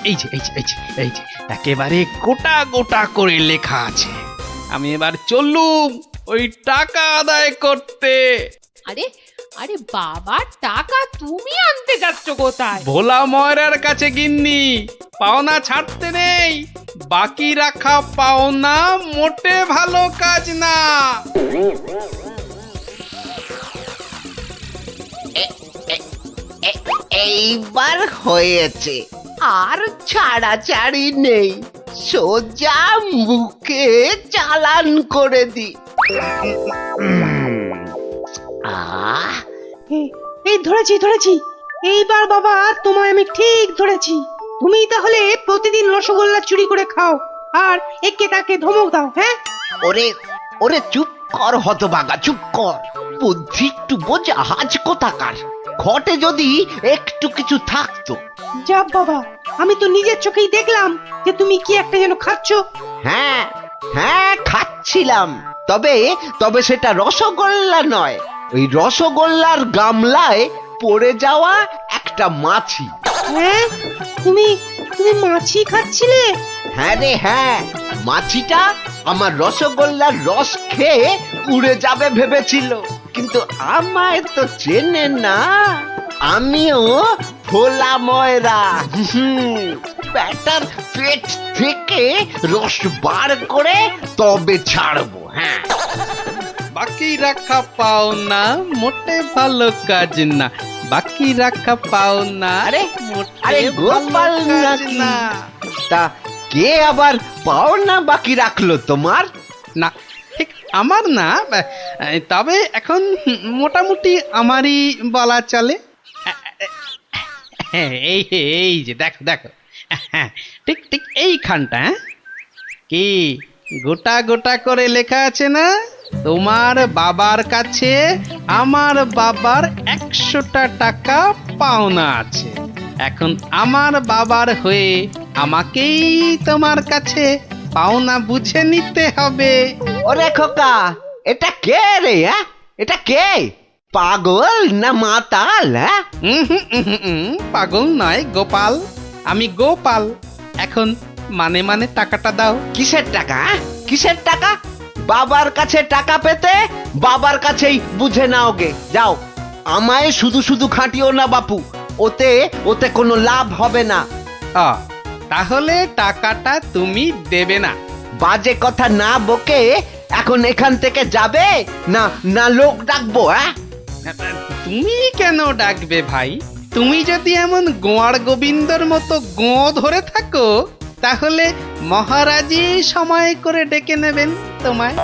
এই যে এই যে এই যে এই যে, একেবারে গোটা গোটা করে লেখা আছে। আমি এবার চললুম ওই টাকা আদায় করতে। আরে আরে বাবা, টাকা তুমি আনতে যাচ্ছ কোথায়? ভোলা ময়রার কাছে গিন্নি। পাওনা ছাড়তে নেই, বাকি রাখা পাওনা মোটে ভালো কাজ না। এইবার হয়েছে, আর ছাড়াছাড়ি নেই, সোজা মুখে চালান করে দি। এই ধরেছি ধরেছি, এইবার বাবা তোমায় আমি ঠিক ধরেছি। তুমি তাহলে প্রতিদিন রসগোল্লা চুরি করে খাও আর একে তাকে ধমক দাও। হ্যাঁ, ওরে ওরে, চুপ কর হতভাগা, চুপ কর। বুদ্ধি একটু বোঝা, হাজ কোথাকার। ঘটে যদি একটু কিছু থাকতো। যা বাবা, আমি তো নিজের চোখেই দেখলাম যে তুমি কি একটা যেন খাচ্ছ। হ্যাঁ হ্যাঁ, খাচ্ছিলাম। তবে তবে সেটা রসগোল্লা নয়, ওই রসগোল্লার গামলায় পড়ে যাওয়া একটা মাছি। হ্যাঁ, তুমি তুমি মাছি খাচ্ছিলে? হ্যাঁ রে হ্যাঁ, মাছিটা আমার রসগোল্লার রস খেয়ে উড়ে যাবে ভেবেছিল, কিন্তু আমায় তো চেনে না। আমিও ভোলা ময়রা, ব্যাটার পেট থেকে রস বার করে তবে ছাড়বো। হ্যাঁ, বাকি রাখা পাও না মোটে ভালো কাজ না, বাকি রাখা পাও না আরে মোটে আরে গোপাল ভালো কাজ নাকি? না। তা কে আবার পাওনা বাকি রাখলো তোমার? না ঠিক আমার না, তবে এখন মোটামুটি আমারই বলা চলে। এই এই যে দেখো দেখো, ঠিক ঠিক এইখানটা কি গোটা গোটা করে লেখা আছে না, তোমার বাবার কাছে আমার বাবার 100টা টাকা পাওনা আছে। এখন আমার বাবার হয়ে আমাকেই তোমার কাছে পাওনা বুঝে নিতে হবে। ওরে খোকা, এটা কে রে? হ্যাঁ, এটা কে? পাগল না মাতাল? হ্যাঁ, পাগল নয় গোপাল, আমি গোপাল। এখন মানে মানে টাকাটা দাও। কিসের টাকা? কিসের টাকা? বাবার কাছে টাকা পেতে বাবার কাছেই বুঝে নাও গে। যাও, আমায় শুধু শুধু খাটিও না বাপু, ওতে ওতে কোনো লাভ হবে না। তাহলে টাকাটা তুমি দেবে না? বাজে কথা না বকে এখন এখান থেকে যাবে না না লোক ডাকবো? হ্যাঁ, তুমি কেন ডাকবে ভাই? তুমি যদি এমন গোয়ার গোবিন্দর মতো গো ধরে থাকো তাহলে মহারাজই সময় করে ডেকে নেবেন তোমায়।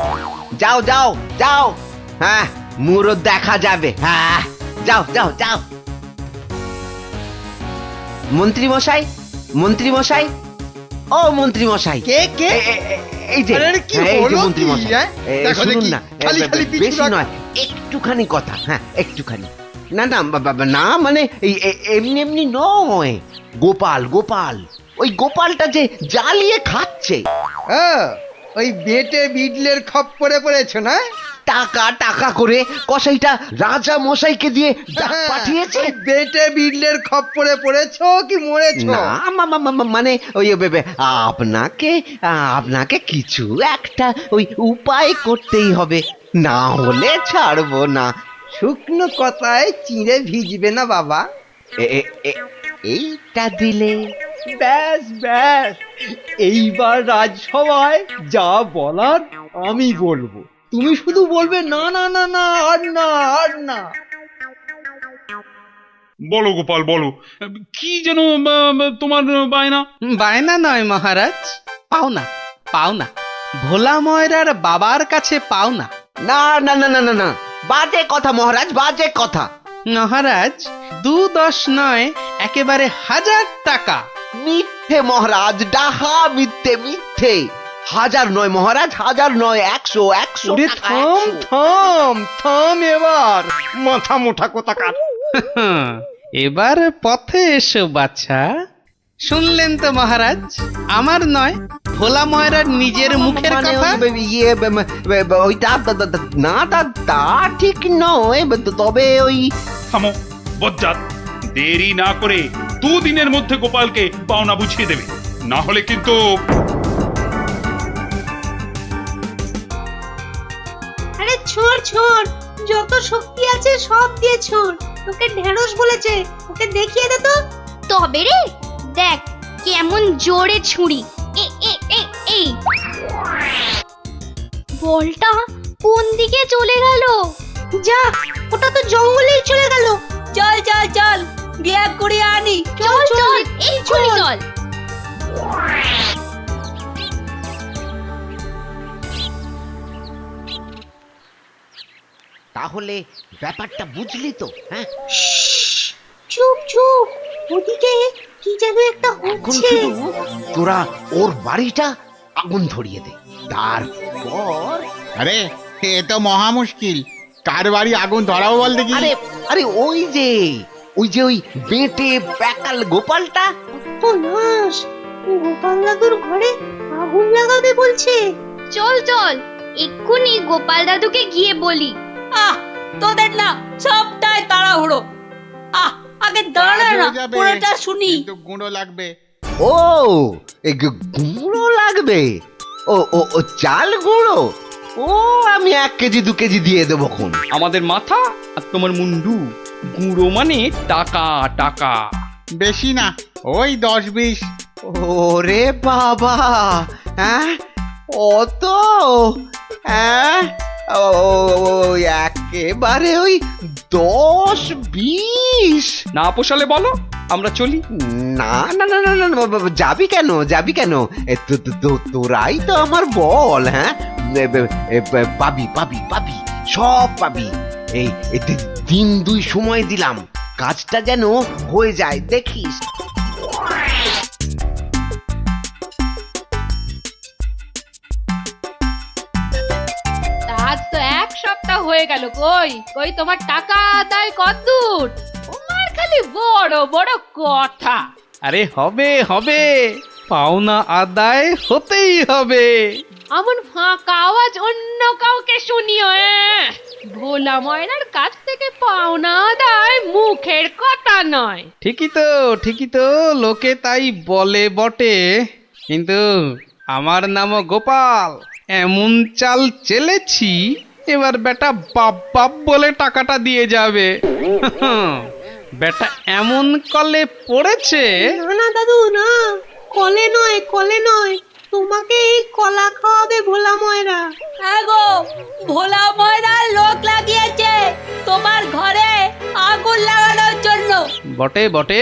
যাও যাও যাও, হ্যাঁ মুরো দেখা যাবে। হ্যাঁ, যাও যাও যাও। মন্ত্রী মশাই, মন্ত্রী মশাই, ও মন্ত্রী মশাই। কে কে? এই যে কি এই যে হলো মন্ত্রী কি, মশাই, হ্যাঁ? দেখো শুনুন দেখি, না, খালি খালি পিছু বেশি রাখ। নয়, একটুখানি কথা। হ্যাঁ, একটুখানি। না না না, মানে এমনি এমনি নয়, গোপাল গোপাল, ওই গোপালটা যে জ্বালিয়ে খাচ্ছে। ওই বেটে বিডলের খপ্পরে পড়েছো না? টাকা টাকা করে কসাইটা রাজা মশাইকে দিয়ে ডাক পাঠিয়েছে। বেটে বিডলের খপ্পরে পড়েছো কি মরেছো? না মানে ওই আপনাকে আপনাকে কিছু একটা ওই উপায় করতেই হবে, না হলে ছাড়বো না। শুকনো কথায় চিঁড়ে ভিজবে না বাবা। এইটা দিলে ব্যাস ব্যাস, এইবার রাজসভায় যা বলার আমি বলবো, তুমি শুধু বলবে না না না না, আর না আর না। বলো গোপাল বলো, কি যেন তোমার বায়না? বায়না নয় মহারাজ, পাওনা পাওনা, ভোলা ময়রার বাবার কাছে পাওনা। না না না না না না, বাজে কথা মহারাজ, বাজে কথা। মহারাজ 2-10 নয়, একেবারে 1000 টাকা। মিথ্যে মহারাজ, ডাহা মিথ্যে মিথ্যে। 1000 নয় মহারাজ, 1000 নয়, 100 ওরে থাম থাম থাম, এবার মাথা মোটা কোথাকার। এবার পথে এসো বাছা। শুনলেন তো মহারাজ, আমার নয় ভোলা ময়রার নিজের মুখের কথা। ইয়ে ওইটা না, তা ঠিক নয়, তবে ওই থামো বজ্জাত, দেরি না করে 2 দিনের মধ্যে গোপালকে পাওনা বুঝিয়ে দেবে, না হলে কিন্তু। আরে ছোড় ছোড়, যত শক্তি আছে সব দিয়ে ছোড়। তোকে ঢেঁড়স বলেছে, ওকে দেখিয়ে দে তো। তবে রে দেখ কেমন জোরে ছুরি। এই বলটা কোন দিকে চলে গেল? যা, ওটা তো জঙ্গলেই চলে গেল। চল চল চল, গিয়ে কুড়িয়ে আনি। চল চল, এই ছুরি চল। তাহলে ব্যাপারটা বুঝলি তো? হ্যাঁ, চুপ চুপ, ওদিকে কি যেন একটা এখন হচ্ছে। শুধু তোরা ওর বাড়িটা আগুন ধরিয়ে দে, তারপর। আরে এ তো মহা মুশকিল, কার বাড়ি আগুন ধরাবো বল দেখি। আরে আরে ওই যে ওই বেটে প্যাকাল গোপালটা। তো নাশ, গোপাল দাদুর ঘরে আগুন লাগাবে বলছে। চল চল, এক্ষুনি গোপাল দাদুকে গিয়ে বলি। তোদের না সবটাই তাড়াহুড়ো। আগে দাঁড়া না, পুরোটা শুনি। গুঁড়ো লাগবে। ও এই গুঁড়ো লাগবে? ও ও ও চাল গুঁড়ো? ও আমি 1 কেজি 2 কেজি দিয়ে দেবো খন। আমাদের মাথা আর তোমার মুন্ডু, গুঁড়ো মানে টাকা টাকা। বেশি না, ওই 10-20। ওরে বাবা, হ্যাঁ অত? হ্যাঁ ও একেবারে ওই 10-20? না পোষালে বলো, আমরা চলি। না না না না না না, যাবি কেন, যাবি কেন? তোরাই তো আমার বল। হ্যাঁ পাবি পাবি পাবি, সব পাবি। এই 3-2 সময় দিলাম, কাজটা যেন হয়ে যায়, দেখিস। আজ তো 1 সপ্তাহ হয়ে গেল, কই কই তোমার টাকা আদায় কতদূর? তোমার খালি বড় বড় কথা। আরে হবে হবে, পাওনা আদায় হতেই হবে। এমন ফাঁকা আওয়াজ অন্য কাউকে শুনিও। ভোলা ময়নার কাছ থেকে পাওনা আদায় মুখের কথা নয়। ঠিকই তো, লোকে তাই বলে বটে, কিন্তু আমার নামও গোপাল। এমন চাল চেলেছি, এবার বেটা বাপ বাপ বলে টাকাটা দিয়ে যাবে। বেটা এমন কলে পড়েছে। না দাদু না, কলে নয় কলে নয়, তোমাকে এই কলা খাওয়াবে ভোলা ময়রা। হ্যাঁ গো, ভোলা ময়রার লোক লাগিয়েছে তোমার ঘরে আগুন লাগানোর জন্য। বটে বটে,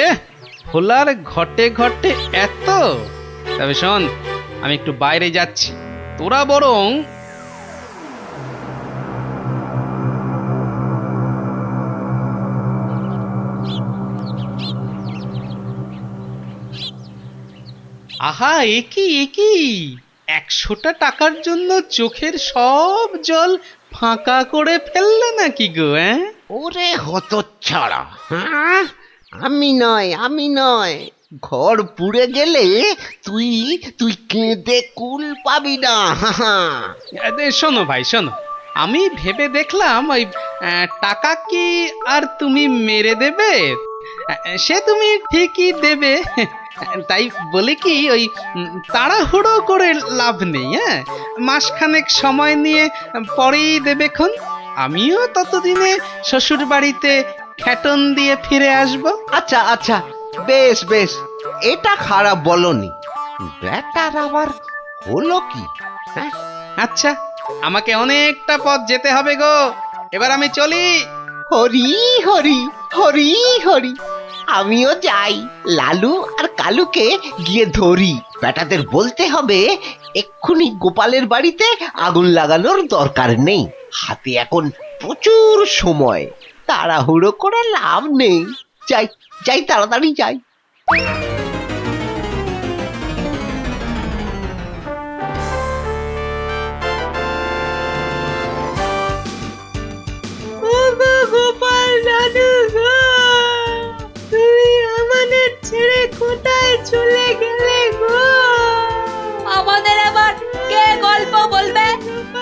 ভোলার ঘটে ঘটে এত। তবে শোন, আমি একটু বাইরে যাচ্ছি, তোরা বরং আহা, একই 100টা টাকার জন্য চোখের সব জল ফাঁকা করে ফেললে নাকি গো? ওরে হতচ্ছাড়া, হ্যাঁ আমি নয়, ঘর পুড়ে গেলে তুই কেঁদে কুল পাবি না। শোনো ভাই শোনো, আমি ভেবে দেখলাম ওই টাকা কি আর তুমি মেরে দেবে? সে তুমি ঠিকই দেবে, তাই বলে কি ওই তাড়াহুড়ো করে লাভ নেই। হ্যাঁ, মাসখানেক সময় নিয়ে পরেই দেবেক্ষণ। আমিও ততদিনে শ্বশুর বাড়িতে খ্যাটন দিয়ে ফিরে আসব। আচ্ছা আচ্ছা, বেশ বেশ, এটা খারাপ বলনি। ব্যাটার আবার হলো কি? হ্যাঁ আচ্ছা, আমাকে অনেকটা পথ যেতে হবে গো, এবার আমি চলি। হরি হরি হরি হরি, আমিও যাই, লালু আর কালুকে গিয়ে ধরি। বেটাদের বলতে হবে এক্ষুনি গোপালের বাড়িতে আগুন লাগানোর দরকার নেই, হাতে এখন প্রচুর সময়, তাড়াহুড়ো করে লাভ নেই। যাই যাই, তাড়াতাড়ি যাই। গোপাল দাদু গো, তুমি আমাদের ছেড়ে কোথায় চলে গেলে গো? আমাদের এবার কে গল্প বলবে,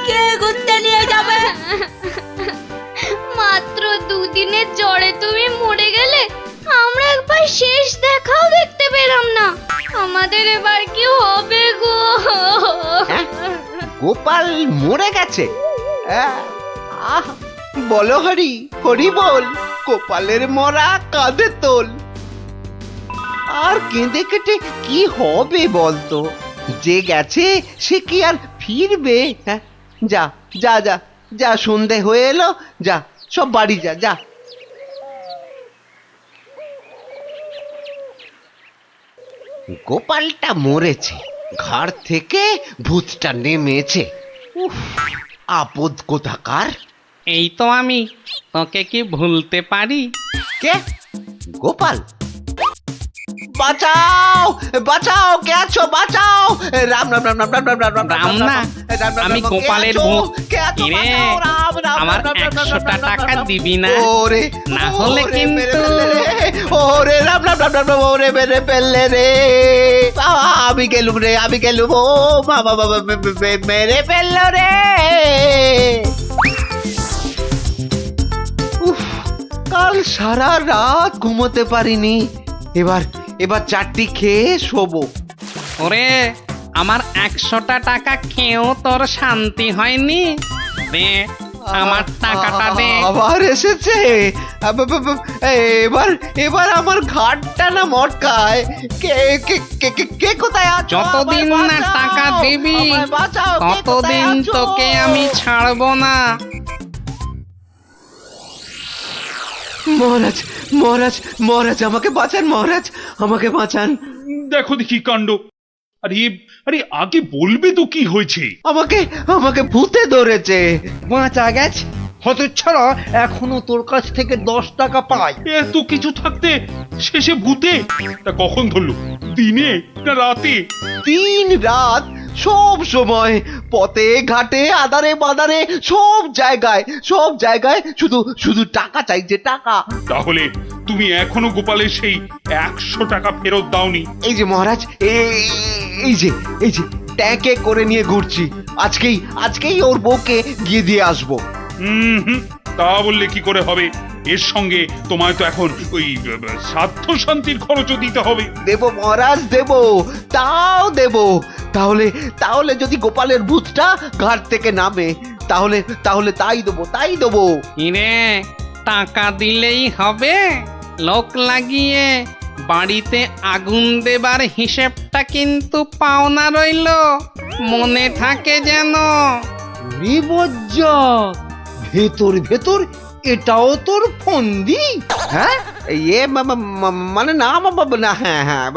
কে ঘুরতে নিয়ে যাবে? মাত্র 2 দিনের জ্বরে তুমি মরে গেলে, আমরা একবার শেষ দেখাও দেখতে পেলাম না। আমাদের এবার কি হবে গো? গোপাল মরে গেছে? আহ, বলো হরি হরি বল, গোপালের মরা কাঁধে তোল। আর কেঁদে কেটে কি হবে বলতো? যে গেছে সে কি আর ফিরবে? হ্যাঁ, যা যা যা যা, সন্ধে হয়ে এলো, যা সব বাড়ি যা যা। গোপালটা মরেছে, ঘাড় থেকে ভূতটা নেমেছে। উফ, আপদ কোথাকার। এই তো আমি, ওকে কি ভুলতে পারি? কে? গোপাল? বাঁচাও বাঁচাও, কে আছো? বাঁচাও! রাম রাম রাম রাম রাম রাম রাম রাম না, আমি গোপালের ভূত। কিরে, আমার 100টা টাকা দিবি না? ওরে না হলে কিন্তু ওরে রাম রাম রাম রাম, ওরে মেরে ফেললে রে, আমি গেলুম রে, আমি গেলুম। ও বাবা বাবা, মেরে ফেললো রে। কাল সারা রাত ঘুমোতে পারিনি, এবার এবার চারটি খেয়ে শোবো। ওরে আমার 100টা টাকা খেয়েও তোর শান্তি হয়নি? দে আমার টাকাটা দে। আবার এসেছে। এবার এবার আমার ঘাটটা না মটকায়। কে কে কে কে- কে কোথায় আছো? যতদিন আমায় না বাঁচাও, টাকা দিবি আমায় বাঁচাও, কে কোথায় ততদিন আছো? তোকে আমি ছাড়বো না। মহারাজ মহারাজ মহারাজ আমাকে বাঁচান, মহারাজ আমাকে বাঁচান। দেখো দেখি কাণ্ড। আরে আরে আগে বলবে তো কি হয়েছে? আমাকে আমাকে ভূতে ধরেছে। বাঁচা গেছে হতচ্ছাড়া, এখনো তোর কাছ থেকে 10 টাকা পাই। এত কিছু থাকতে শেষে ভূতে? তা কখন ধরলো? দিনে না রাতে? 3 রাত সব সময়, পথে ঘাটে আদারে বাদারে সব জায়গায় শুধু শুধু টাকা চাইছে, টাকা। তাহলে তুমি এখনো গোপালের সেই 100 টাকা ফেরত দাওনি? এই যে মহারাজ, এই যে ট্যাঁকে করে নিয়ে ঘুরছি। আজকেই ওর বউকে গিয়ে দিয়ে আসবো। হুম, তা বললে কি করে হবে? এর সঙ্গে তোমায় তো এখন ওই স্বার্থ শান্তির খরচও দিতে হবে। দেব মহারাজ, দেব, তাও দেব। তাহলে যদি গোপালের ভূতটা ঘাট থেকে নামে, তাহলে তাই দেবো। ইরে টাকা দিলেই হবে? লোক লাগিয়ে বাড়িতে আগুন দেবার হিসেবটা কিন্তু পাওনা রইল, মনে থাকে যেন। বিপজ্জনক। ভেতর ভেতর এটাও তোর ফন্দি? হ্যাঁ, মানে না, হ্যাঁ,